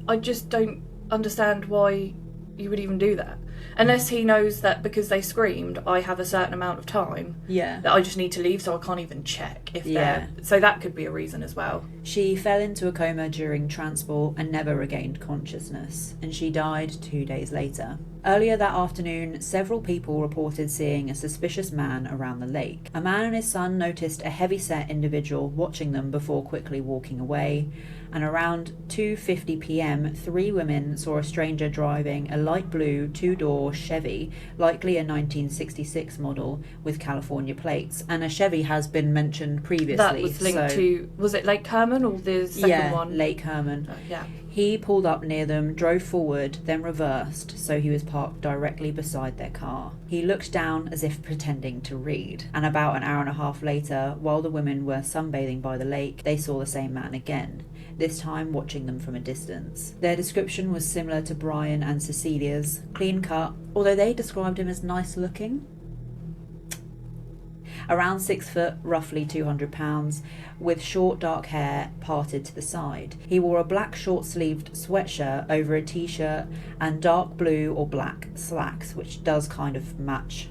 I just don't understand why you would even do that. Unless he knows that because they screamed, I have a certain amount of time that I just need to leave, so I can't even check if they're... So that could be a reason as well. She fell into a coma during transport and never regained consciousness, and she died 2 days later. Earlier that afternoon, several people reported seeing a suspicious man around the lake. A man and his son noticed a heavy-set individual watching them before quickly walking away, and around 2:50 p.m, 3 women saw a stranger driving a light blue 2-door Chevy, likely a 1966 model with California plates. And a Chevy has been mentioned previously. That was linked to, was it Lake Herman or the second one? Yeah, Lake Herman. Yeah. He pulled up near them, drove forward, then reversed, so he was parked directly beside their car. He looked down as if pretending to read, and about an hour and a half later, while the women were sunbathing by the lake, they saw the same man again, this time watching them from a distance. Their description was similar to Brian and Cecilia's, clean cut, although they described him as nice looking. Around 6 foot, roughly 200 pounds, with short dark hair parted to the side. He wore a black short-sleeved sweatshirt over a t-shirt and dark blue or black slacks, which does kind of match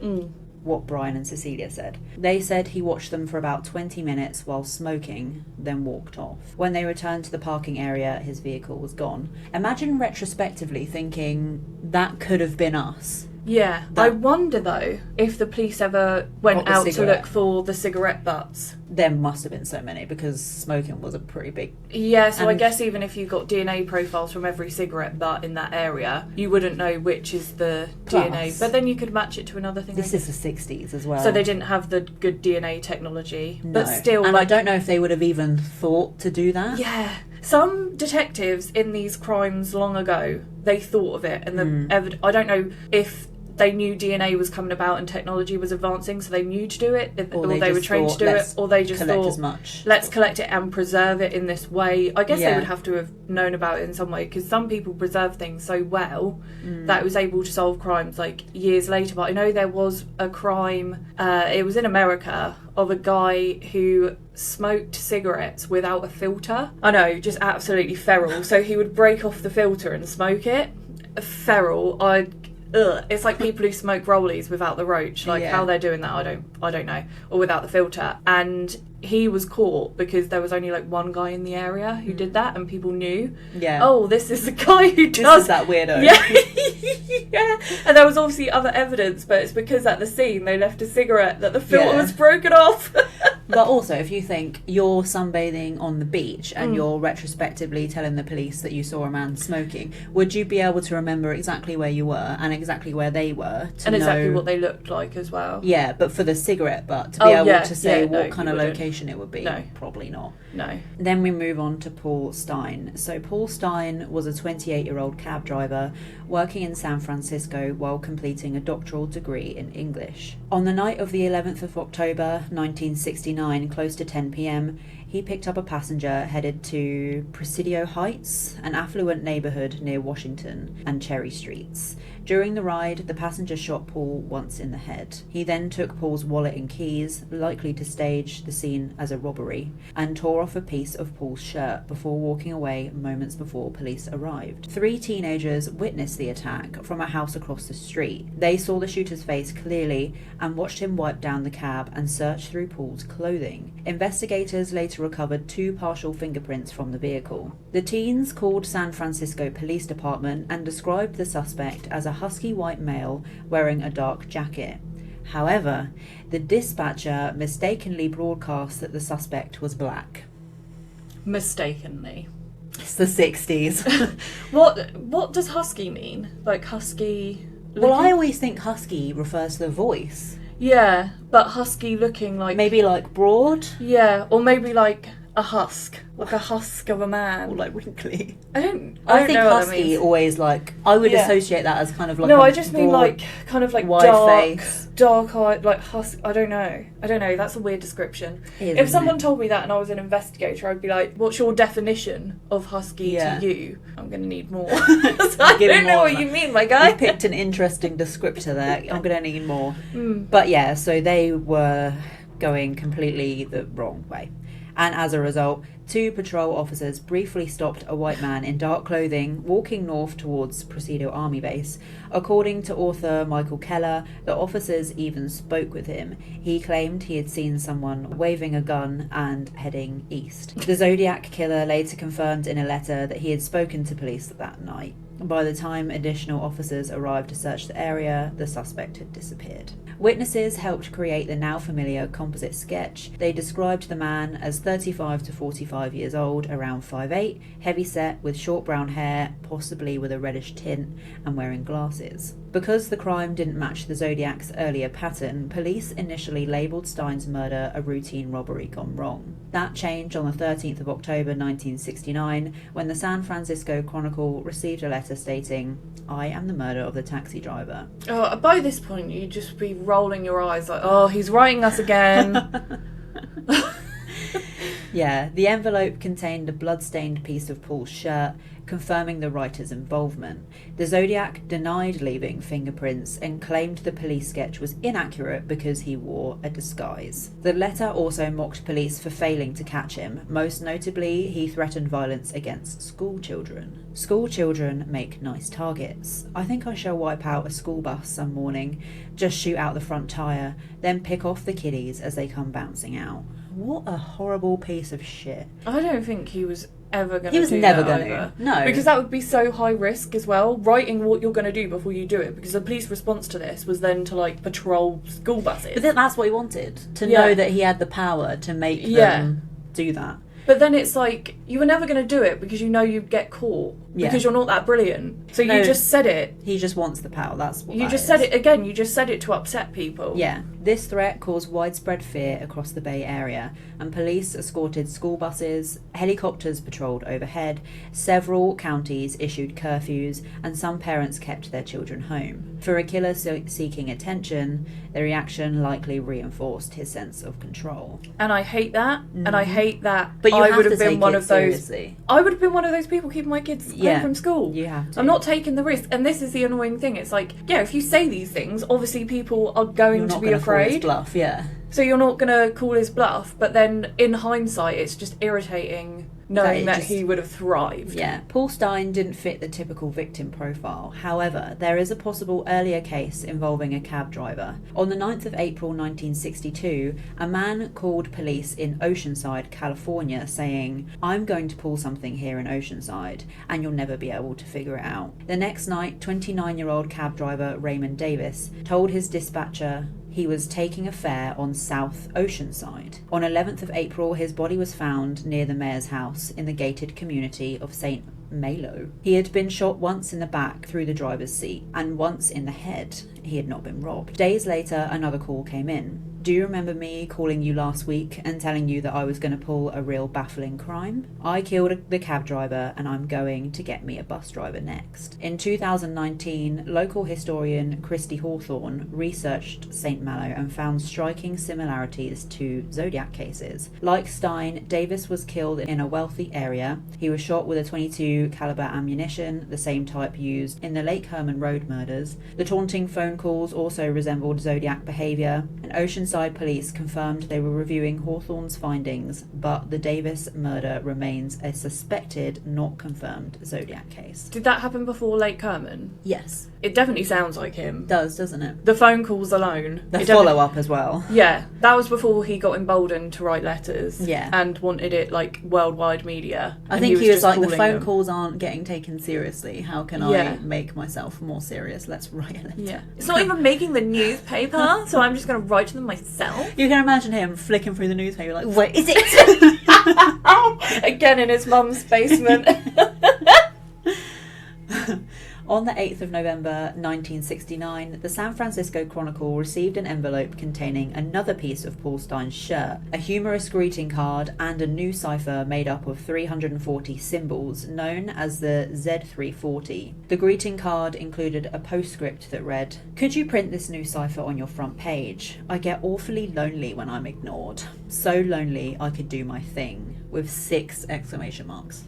what Brian and Cecilia said. They said he watched them for about 20 minutes while smoking, then walked off. When they returned to the parking area, his vehicle was gone. Imagine retrospectively thinking, that could have been us. Yeah, I wonder though if the police ever went out to look for the cigarette butts. There must have been so many, because smoking was a pretty big... Yeah, so I guess even if you got DNA profiles from every cigarette butt in that area, you wouldn't know which is the DNA. But then you could match it to another thing. This is the 60s as well. So they didn't have the good DNA technology. No. But still... And I don't know if they would have even thought to do that. Yeah. Some detectives in these crimes long ago, they thought of it. And I don't know if they knew DNA was coming about and technology was advancing, so they knew to do it, or they were trained to do it, or they just thought, as much. Let's collect it and preserve it in this way. I guess they would have to have known about it in some way, because some people preserve things so well that it was able to solve crimes like years later. But I know there was a crime, it was in America, of a guy who smoked cigarettes without a filter. I know, just absolutely feral. So he would break off the filter and smoke it. Feral. It's like people who smoke rollies without the roach. Like how they're doing that, I don't know. Or without the filter. And he was caught because there was only like one guy in the area who did that, and people knew. Yeah. Oh, this is the guy who does. This is that weirdo. Yeah. Yeah. And there was obviously other evidence, but it's because at the scene they left a cigarette that the filter was broken off. But also, if you think you're sunbathing on the beach and you're retrospectively telling the police that you saw a man smoking, would you be able to remember exactly where you were and exactly where they were? And exactly what they looked like as well. Yeah, but for the cigarette butt, to be able to say what kind of location it would be, probably not. No. Then we move on to Paul Stein. So Paul Stein was a 28-year-old cab driver working in San Francisco while completing a doctoral degree in English. On the night of the 11th of October 1969, close to 10 p.m, he picked up a passenger headed to Presidio Heights, an affluent neighborhood near Washington and Cherry Streets. During the ride, the passenger shot Paul once in the head. He then took Paul's wallet and keys, likely to stage the scene as a robbery, and tore off a piece of Paul's shirt before walking away moments before police arrived. 3 teenagers witnessed the attack from a house across the street. They saw the shooter's face clearly and watched him wipe down the cab and search through Paul's clothing. Investigators later recovered 2 partial fingerprints from the vehicle. The teens called San Francisco Police Department and described the suspect as a husky white male wearing a dark jacket. However, the dispatcher mistakenly broadcast that the suspect was black. Mistakenly. It's the 60s. What does husky mean? Like husky looking? Well, I always think husky refers to the voice. Yeah, but husky looking like... Maybe like broad? Yeah, or maybe like a husk. Like a husk of a man. Or like wrinkly. I think know husky always like... I would associate that as kind of like No, I just mean like kind of like wide face. Dark eyed, like husk. I don't know. That's a weird description. If someone told me that and I was an investigator, I'd be like, what's your definition of husky to you? I'm going to need more. I don't know what you mean, my guy. You picked an interesting descriptor there. I'm going to need more. But yeah, so they were going completely the wrong way. And as a result, 2 patrol officers briefly stopped a white man in dark clothing walking north towards Presidio Army Base. According to author Michael Keller, the officers even spoke with him. He claimed he had seen someone waving a gun and heading east. The Zodiac killer later confirmed in a letter that he had spoken to police that night. By the time additional officers arrived to search the area, the suspect had disappeared. Witnesses helped create the now familiar composite sketch. They described the man as 35 to 45 years old, around 5'8", heavy-set, with short brown hair, possibly with a reddish tint, and wearing glasses. Because the crime didn't match the Zodiac's earlier pattern, police initially labelled Stein's murder a routine robbery gone wrong. That changed on the 13th of October 1969, when the San Francisco Chronicle received a letter stating, "I am the murderer of the taxi driver." Oh, by this point, you'd just be rolling your eyes like, oh, he's writing us again. Yeah, the envelope contained a blood-stained piece of Paul's shirt, confirming the writer's involvement. The Zodiac denied leaving fingerprints and claimed the police sketch was inaccurate because he wore a disguise. The letter also mocked police for failing to catch him. Most notably, he threatened violence against school children. School children make nice targets. I think I shall wipe out a school bus some morning, just shoot out the front tyre, then pick off the kiddies as they come bouncing out. What a horrible piece of shit. I don't think he was ever going to do that. He was never going to. No. Because that would be so high risk as well, writing what you're going to do before you do it, because the police response to this was then to like patrol school buses. But that's what he wanted, to know that he had the power to make them do that. But then it's like, you were never going to do it because you know you'd get caught. Because you're not that brilliant. So you just said it. He just wants the power, that's what you just said it again, you just said it to upset people. Yeah. This threat caused widespread fear across the Bay Area, and police escorted school buses, helicopters patrolled overhead, several counties issued curfews, and some parents kept their children home. For a killer seeking attention, the reaction likely reinforced his sense of control. And I hate that, and I hate that. But I would have been one of those. Seriously. I would have been one of those people keeping my kids home from school. You have to. I'm not taking the risk, and this is the annoying thing. It's like, if you say these things, obviously people are going to be afraid. Call his bluff, so you're not going to call his bluff, but then in hindsight, it's just irritating knowing that he would have thrived. Yeah, Paul Stein didn't fit the typical victim profile. However, there is a possible earlier case involving a cab driver. On the 9th of April 1962, a man called police in Oceanside, California, saying, "I'm going to pull something here in Oceanside, and you'll never be able to figure it out." The next night, 29-year-old cab driver Raymond Davis told his dispatcher he was taking a fare on South Oceanside. On 11th of April, his body was found near the mayor's house in the gated community of St. Malo. He had been shot once in the back through the driver's seat and once in the head. He had not been robbed. Days later, another call came in. Do you remember me calling you last week and telling you that I was going to pull a real baffling crime? I killed the cab driver and I'm going to get me a bus driver next. In 2019, local historian Christy Hawthorne researched St. Malo and found striking similarities to Zodiac cases. Like Stein, Davis was killed in a wealthy area. He was shot with a .22 caliber ammunition, the same type used in the Lake Herman Road murders. The taunting phone calls also resembled Zodiac behaviour, and Oceanside police confirmed they were reviewing Hawthorne's findings, but the Davis murder remains a suspected, not confirmed Zodiac case. Did that happen before Lake Herman? Yes. It definitely sounds like him. Does, doesn't it? The phone calls alone. The follow-up as well. Yeah, that was before he got emboldened to write letters. Yeah. And wanted it, like, worldwide media. I think he was like, the phone calls aren't getting taken seriously. How can I make myself more serious? Let's write a letter. Yeah. It's not even making the newspaper, so I'm just going to write to them myself. You can imagine him flicking through the newspaper like, what is it? Again in his mum's basement. On the 8th of November 1969, the San Francisco Chronicle received an envelope containing another piece of Paul Stein's shirt, a humorous greeting card, and a new cipher made up of 340 symbols, known as the Z340. The greeting card included a postscript that read, "Could you print this new cipher on your front page? I get awfully lonely when I'm ignored. So lonely I could do my thing," with 6 exclamation marks.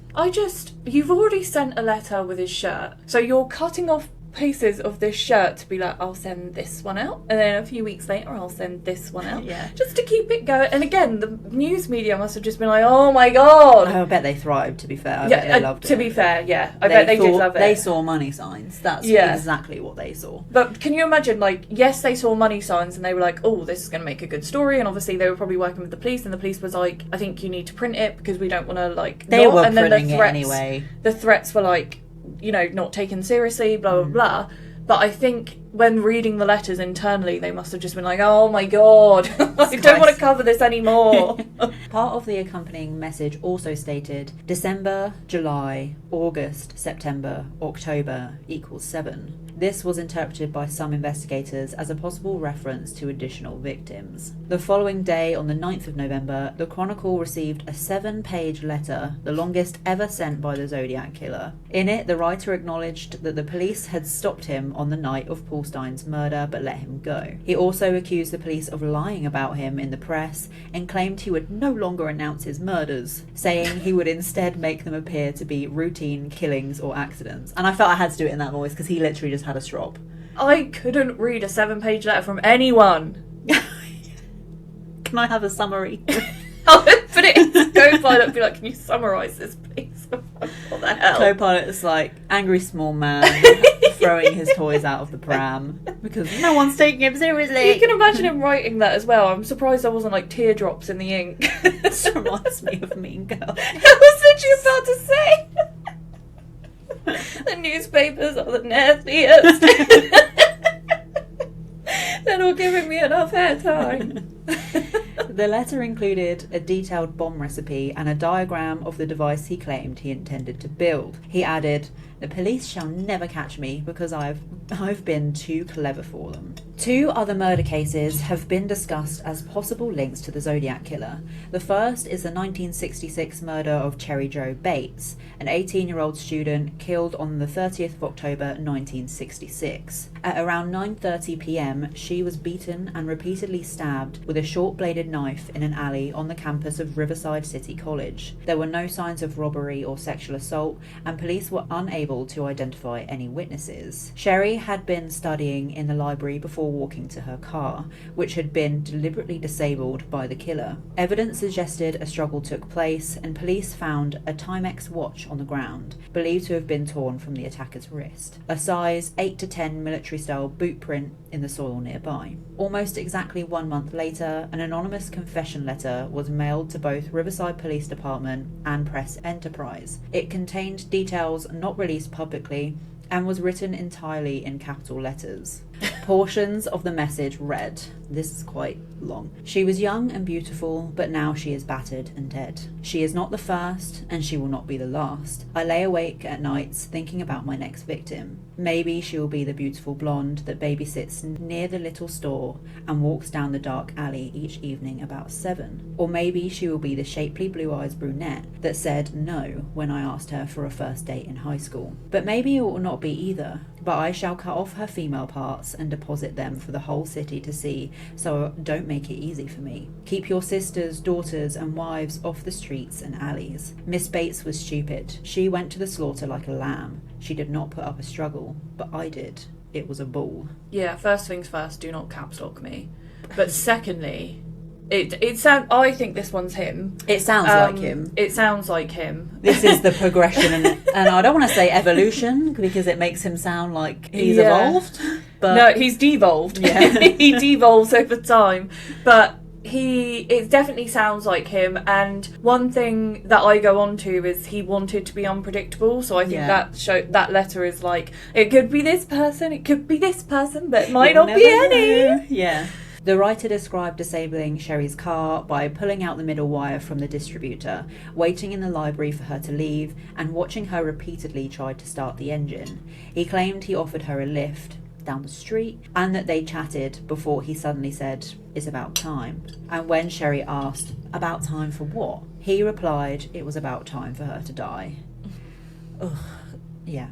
You've already sent a letter with his shirt, so you're cutting off pieces of this shirt to be like, I'll send this one out, and then a few weeks later I'll send this one out. Yeah. Just to keep it going. And again, the news media must have just been like, oh my god. I bet they thrived, to be fair. I bet they loved it. To be fair, yeah. I bet they did love it. They saw money signs. That's exactly what they saw. But can you imagine, like, yes, they saw money signs and they were like, oh, this is going to make a good story, and obviously they were probably working with the police, and the police was like, I think you need to print it because we don't want to, like, they were printing it anyway. The threats were like, you know, not taken seriously, blah, blah, blah. But I think when reading the letters internally, they must have just been like, oh my god, I don't want to cover this anymore. Part of the accompanying message also stated, December, July, August, September, October equals 7. This was interpreted by some investigators as a possible reference to additional victims. The following day, on the 9th of November, the Chronicle received a 7-page letter, the longest ever sent by the Zodiac killer. In it, the writer acknowledged that the police had stopped him on the night of Paul Stein's murder but let him go. He also accused the police of lying about him in the press and claimed he would no longer announce his murders, saying he would instead make them appear to be routine killings or accidents. And I felt I had to do it in that voice because he literally just had a strop. I couldn't read a 7-page letter from anyone. Can I have a summary? I'll put it into Copilot and be like, can you summarise this, please? What the hell? Copilot is like, angry small man throwing his toys out of the pram because no one's taking him seriously. You can imagine him writing that as well. I'm surprised there wasn't like teardrops in the ink. This reminds me of Mean Girl. I was literally about to say. The newspapers are the nastiest. They're not giving me enough airtime. The letter included a detailed bomb recipe and a diagram of the device he claimed he intended to build. He added, "The police shall never catch me because I've been too clever for them." 2 other murder cases have been discussed as possible links to the Zodiac killer. The first is the 1966 murder of Cherry Jo Bates, an 18-year-old student killed on the 30th of October 1966. At around 9:30 p.m, she was beaten and repeatedly stabbed with a short-bladed knife in an alley on the campus of Riverside City College. There were no signs of robbery or sexual assault, and police were unable to identify any witnesses. Sherry had been studying in the library before walking to her car, which had been deliberately disabled by the killer. Evidence suggested a struggle took place, and police found a Timex watch on the ground, believed to have been torn from the attacker's wrist. A size 8 to 10 military-style boot print in the soil nearby. Almost exactly 1 month later, an anonymous confession letter was mailed to both Riverside Police Department and Press Enterprise. It contained details not released publicly and was written entirely in capital letters. Portions of the message read, this is quite long. She was young and beautiful, but now she is battered and dead. She is not the first, and she will not be the last. I lay awake at nights thinking about my next victim. Maybe she will be the beautiful blonde that babysits near the little store and walks down the dark alley each evening about 7. Or maybe she will be the shapely blue-eyed brunette that said no when I asked her for a first date in high school. But maybe it will not be either. But I shall cut off her female parts and deposit them for the whole city to see, so don't make it easy for me. Keep your sisters, daughters and wives off the streets and alleys. Miss Bates was stupid. She went to the slaughter like a lamb. She did not put up a struggle, but I did. It was a ball. Yeah, first things first, do not caps lock me. But secondly, I think this one's him. It sounds like him. It sounds like him. This is the progression, and I don't want to say evolution because it makes him sound like he's evolved. But no, he's devolved. Yeah. He devolves over time. But it definitely sounds like him. And one thing that I go on to is he wanted to be unpredictable. So I think that letter is like, it could be this person, it could be this person, but it might not be any. Yeah. The writer described disabling Sherry's car by pulling out the middle wire from the distributor, waiting in the library for her to leave, and watching her repeatedly try to start the engine. He claimed he offered her a lift down the street, and that they chatted before he suddenly said, "It's about time." And when Sherry asked, "About time for what?" he replied, "It was about time for her to die." Ugh, yeah.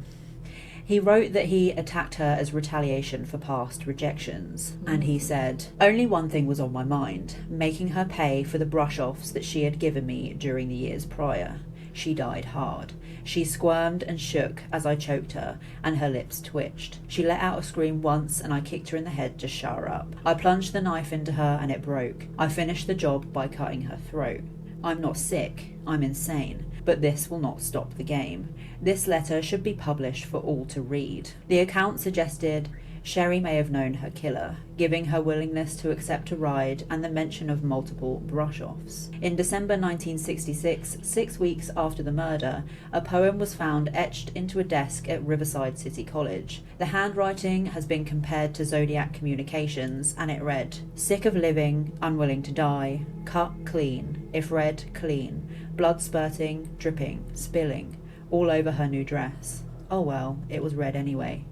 He wrote that he attacked her as retaliation for past rejections, and he said, "Only one thing was on my mind, making her pay for the brush-offs that she had given me during the years prior. She died hard. She squirmed and shook as I choked her, and her lips twitched. She let out a scream once, and I kicked her in the head to shut her up. I plunged the knife into her, and it broke. I finished the job by cutting her throat. I'm not sick, I'm insane, but this will not stop the game. This letter should be published for all to read." The account suggested Sherry may have known her killer, giving her willingness to accept a ride and the mention of multiple brush-offs. In December 1966, 6 weeks after the murder, a poem was found etched into a desk at Riverside City College. The handwriting has been compared to Zodiac communications, and it read, "Sick of living, unwilling to die, cut clean, if read, clean, blood spurting, dripping, spilling, all over her new dress. Oh well, it was red anyway.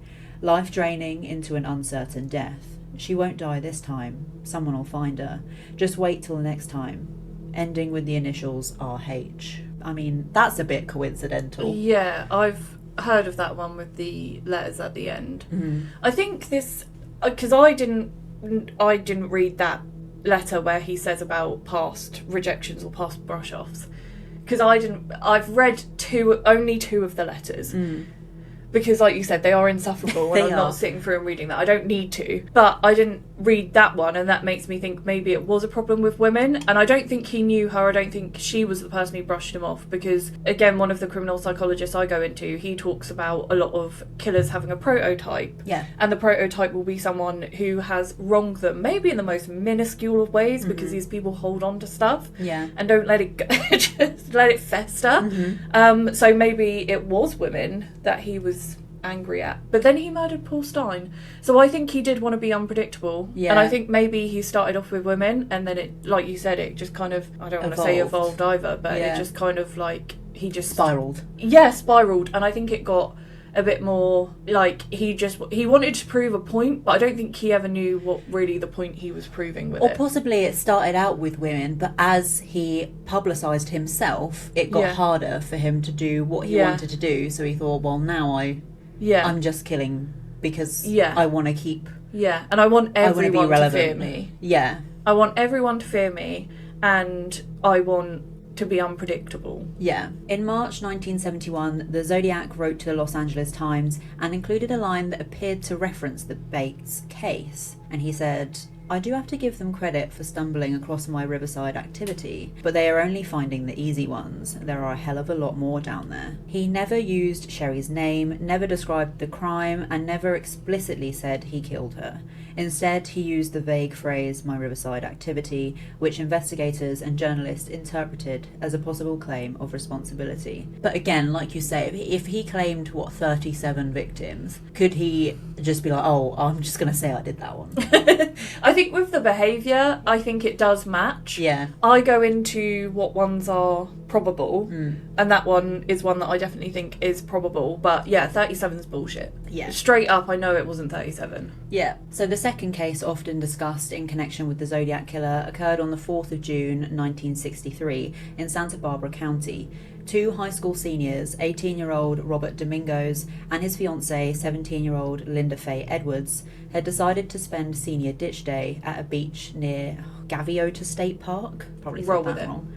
Life draining into an uncertain death. She won't die this time. Someone will find her. Just wait till the next time. Ending with the initials RH." I mean, that's a bit coincidental. Yeah, I've heard of that one with the letters at the end. Mm-hmm. I think this, because I didn't read that letter where he says about past rejections or past brush-offs. Because I've read only two of the letters. Mm. Because, like you said, they are insufferable and I'm not sitting through and reading that. I don't need to. But I didn't read that one, and that makes me think maybe it was a problem with women. And I don't think he knew her. I don't think she was the person who brushed him off. Because, again, one of the criminal psychologists I go into, he talks about a lot of killers having a prototype. Yeah. And the prototype will be someone who has wronged them, maybe in the most minuscule of ways, because these people hold on to stuff. Yeah. And don't let it go, just let it fester. Mm-hmm. So maybe it was women that he was angry at, but then he murdered Paul Stein, so I think he did want to be unpredictable. Yeah. And I think maybe he started off with women, and then it, like you said, it just kind of, I don't want to say evolved either, but it just kind of like he just spiraled. And I think it got a bit more like he wanted to prove a point, but I don't think he ever knew what really the point he was proving with it. Or possibly it started out with women, but as he publicised himself, it got harder for him to do what he wanted to do, so he thought, well, now I'm just killing because I want to keep... Yeah, and I want everyone to fear me. Yeah. I want everyone to fear me, and I want to be unpredictable. Yeah. In March 1971, the Zodiac wrote to the Los Angeles Times and included a line that appeared to reference the Bates case. And he said, "I do have to give them credit for stumbling across my Riverside activity, but they are only finding the easy ones. There are a hell of a lot more down there." He never used Sherry's name, never described the crime, and never explicitly said he killed her. Instead, he used the vague phrase "my riverside activity," which investigators and journalists interpreted as a possible claim of responsibility. But again, like you say, if he claimed, 37 victims, could he just be like, oh, I'm just going to say I did that one? I think with the behaviour, I think it does match. Yeah. I go into what ones are probable, and that one is one that I definitely think is probable. But yeah, 37's bullshit. Yeah. Straight up, I know it wasn't 37. Yeah. So the second case often discussed in connection with the Zodiac killer occurred on the 4th of June 1963 in Santa Barbara County. 2 high school seniors, 18-year-old Robert Domingos and his fiancée, 17-year-old Linda Faye Edwards, had decided to spend senior ditch day at a beach near Gaviota State Park. Probably Roll said with that it. wrong.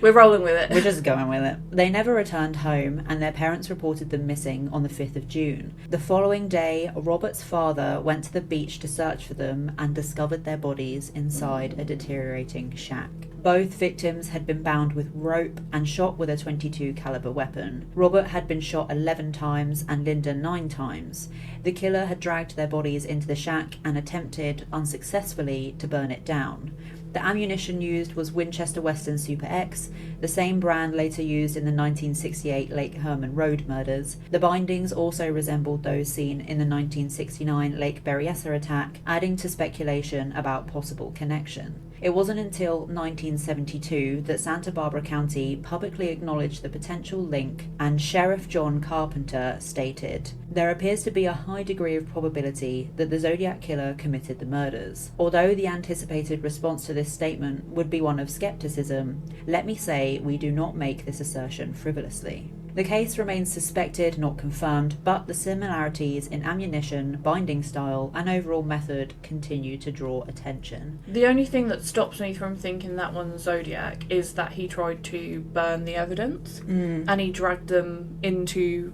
We're rolling with it. We're just going with it. They never returned home, and their parents reported them missing on the 5th of June. The following day, Robert's father went to the beach to search for them and discovered their bodies inside a deteriorating shack. Both victims had been bound with rope and shot with a .22 caliber weapon. Robert had been shot 11 times and Linda 9 times. The killer had dragged their bodies into the shack and attempted, unsuccessfully, to burn it down. The ammunition used was Winchester Western Super X, the same brand later used in the 1968 Lake Herman Road murders. The bindings also resembled those seen in the 1969 Lake Berryessa attack, adding to speculation about possible connection. It wasn't until 1972 that Santa Barbara County publicly acknowledged the potential link, and Sheriff John Carpenter stated, "There appears to be a high degree of probability that the Zodiac killer committed the murders. Although the anticipated response to this statement would be one of skepticism, let me say we do not make this assertion frivolously." The case remains suspected, not confirmed, but the similarities in ammunition, binding style, and overall method continue to draw attention. The only thing that stops me from thinking that one's Zodiac is that he tried to burn the evidence and he dragged them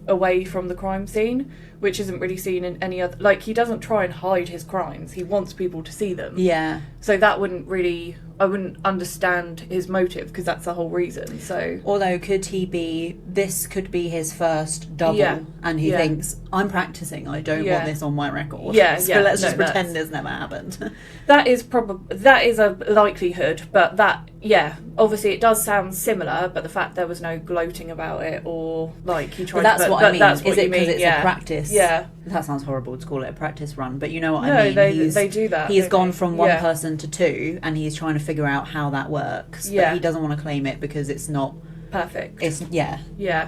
away from the crime scene, which isn't really seen in any other... Like, he doesn't try and hide his crimes. He wants people to see them. Yeah. So that wouldn't really... I wouldn't understand his motive, because that's the whole reason, so... Although, this could be his first double, and he thinks, I'm practising, I don't want this on my record. So let's just pretend this never happened. That is a likelihood, but obviously it does sound similar, but the fact there was no gloating about it, or, like, he tried that's to... what I mean. That's what is it because it's a practice? Yeah. That sounds horrible to call it a practice run, but you know what I mean. They do that. He's gone from one person to 2, and he's trying to figure out how that works. But he doesn't want to claim it because it's not perfect. It's because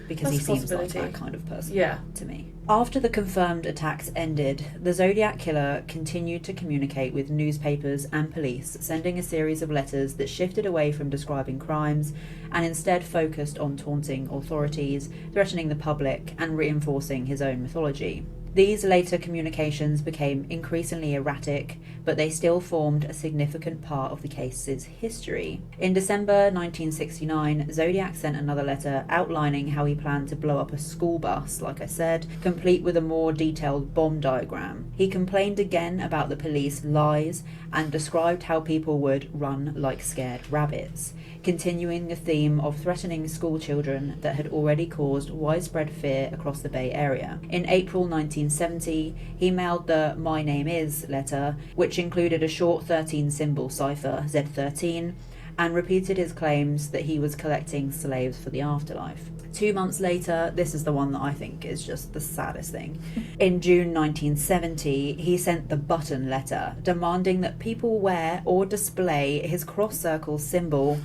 That's he seems like that kind of person. To me. After the confirmed attacks ended, the Zodiac killer continued to communicate with newspapers and police, sending a series of letters that shifted away from describing crimes and instead focused on taunting authorities, threatening the public, and reinforcing his own mythology. These later communications became increasingly erratic, but they still formed a significant part of the case's history. In December 1969, Zodiac sent another letter outlining how he planned to blow up a school bus, like I said, complete with a more detailed bomb diagram. He complained again about the police lies and described how people would run like scared rabbits, continuing the theme of threatening school children that had already caused widespread fear across the Bay Area. In April 1970, he mailed the "My Name Is" letter, which included a short 13-symbol cipher, Z13, and repeated his claims that he was collecting slaves for the afterlife. 2 months later, this is the one that I think is just the saddest thing. In June 1970, he sent the button letter, demanding that people wear or display his cross-circle symbol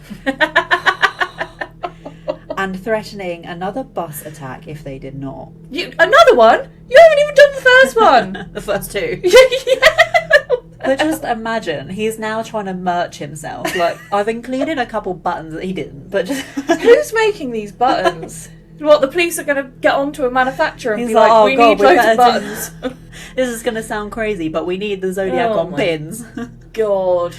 and threatening another bus attack if they did not. Another one? You haven't even done the first one! The first 2. But just imagine, he's now trying to merch himself. Like, I've included a couple buttons that he didn't, but just... Who's making these buttons? What, the police are going to get onto a manufacturer and he's be like, we need loads of buttons. This is going to sound crazy, but we need the Zodiac on pins. God.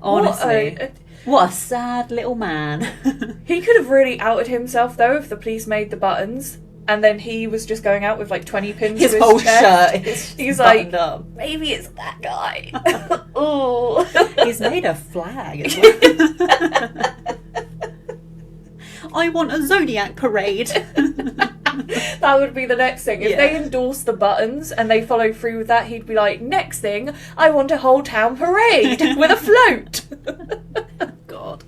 Honestly. What a sad little man. He could have really outed himself, though, if the police made the buttons. And then he was just going out with like 20 pins his to whole chest. Shirt is he's like, up. Maybe it's that guy. Ooh. He's made a flag as well. I want a Zodiac parade. That That would be the next thing. If they endorse the buttons and they follow through with that, he'd be like, next thing, I want a whole town parade with a float. God.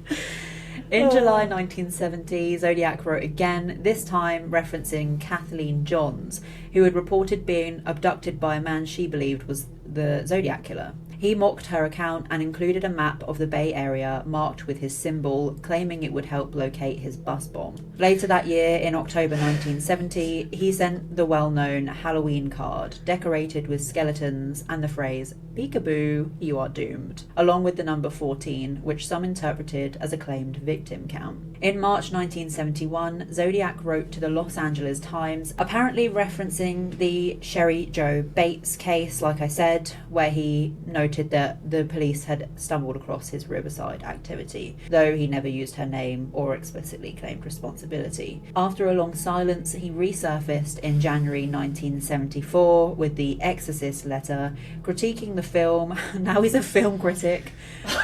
In July 1970, Zodiac wrote again, this time referencing Kathleen Johns, who had reported being abducted by a man she believed was the Zodiac killer. He mocked her account and included a map of the Bay Area marked with his symbol, claiming it would help locate his bus bomb. Later that year, in October 1970, he sent the well-known Halloween card, decorated with skeletons and the phrase, "Peekaboo, you are doomed," along with the number 14, which some interpreted as a claimed victim count. In March 1971, Zodiac wrote to the Los Angeles Times, apparently referencing the Sherry Jo Bates case, like I said, where he noted that the police had stumbled across his Riverside activity, though he never used her name or explicitly claimed responsibility. After a long silence, he resurfaced in January 1974 with the Exorcist letter, critiquing the film, now he's a film critic,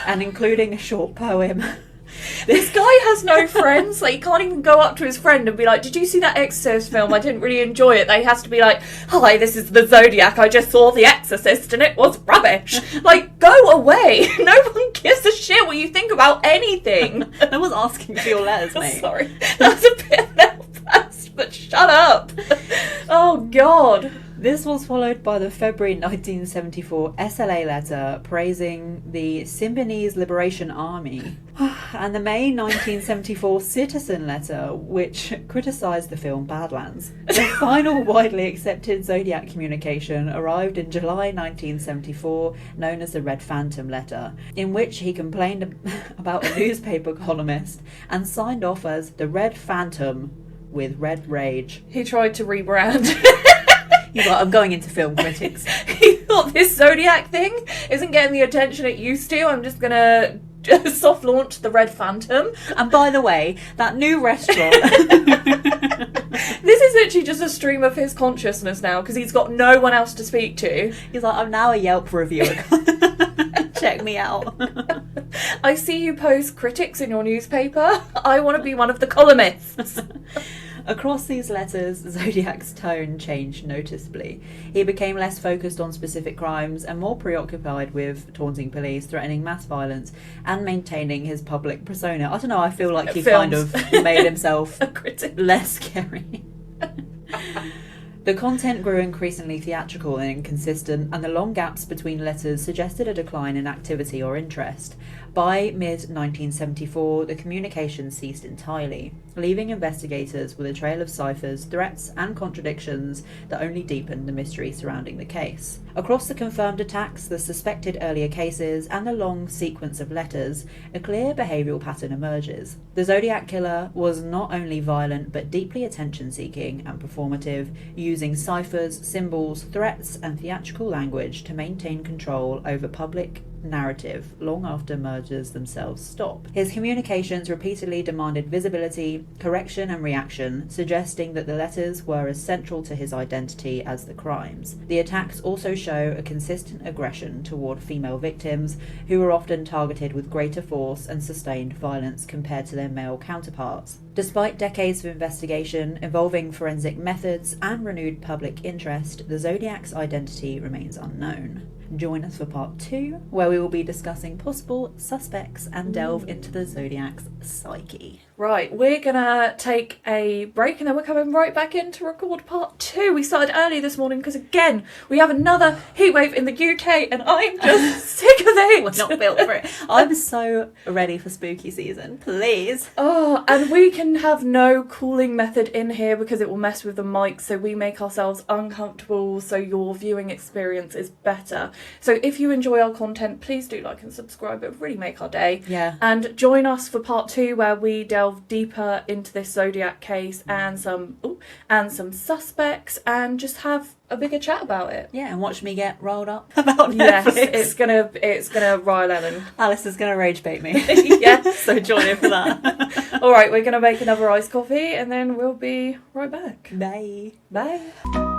and including a short poem. This guy has no friends. Like, he can't even go up to his friend and be like, did you see that Exorcist film? I didn't really enjoy it. He has to be like, hi, this is the Zodiac. I just saw The Exorcist and it was rubbish. Like, go away. No one gives a shit what you think about anything. No one's asking for your letters, mate. Sorry. That's a bit fast, but shut up. Oh, God. This was followed by the February 1974 SLA letter praising the Symbionese Liberation Army and the May 1974 Citizen letter, which criticised the film Badlands. The final widely accepted Zodiac communication arrived in July 1974, known as the Red Phantom letter, in which he complained about a newspaper columnist and signed off as the Red Phantom with red rage. He tried to rebrand. He's like, I'm going into film critics. He thought this Zodiac thing isn't getting the attention it used to. I'm just going to soft launch the Red Phantom. And by the way, that new restaurant... This is literally just a stream of his consciousness now, because he's got no one else to speak to. He's like, I'm now a Yelp reviewer. Check me out. I see you post critics in your newspaper. I want to be one of the columnists. Across these letters, Zodiac's tone changed noticeably. He became less focused on specific crimes and more preoccupied with taunting police, threatening mass violence, and maintaining his public persona. I don't know, I feel like he kind of made himself a critic. Less scary. The content grew increasingly theatrical and inconsistent, and the long gaps between letters suggested a decline in activity or interest. By mid-1974, the communication ceased entirely, leaving investigators with a trail of ciphers, threats, and contradictions that only deepened the mystery surrounding the case. Across the confirmed attacks, the suspected earlier cases, and the long sequence of letters, a clear behavioural pattern emerges. The Zodiac killer was not only violent but deeply attention-seeking and performative, using ciphers, symbols, threats, and theatrical language to maintain control over public narrative long after murders themselves stop. His communications repeatedly demanded visibility, correction, and reaction, suggesting that the letters were as central to his identity as the crimes. The attacks also show a consistent aggression toward female victims, who were often targeted with greater force and sustained violence compared to their male counterparts. Despite decades of investigation involving forensic methods and renewed public interest, the Zodiac's identity remains unknown. Join us for part 2, where we will be discussing possible suspects and delve into the Zodiac's psyche. Right, we're gonna take a break and then we're coming right back in to record part 2. We started early this morning because, again, we have another heatwave in the UK and I'm just sick of it. We're not built for it. I'm so ready for spooky season, please. Oh, and we can have no cooling method in here because it will mess with the mic, so we make ourselves uncomfortable so your viewing experience is better. So if you enjoy our content, please do like and subscribe. It would really make our day. Yeah. And join us for part 2, where we delve deeper into this Zodiac case and some suspects, and just have a bigger chat about it. Yeah, and watch me get rolled up about Netflix. Yes, it's gonna rile Ellen. Alice is gonna rage bait me. Yeah. So join in for that. All right, we're gonna make another iced coffee and then we'll be right back. Bye. Bye.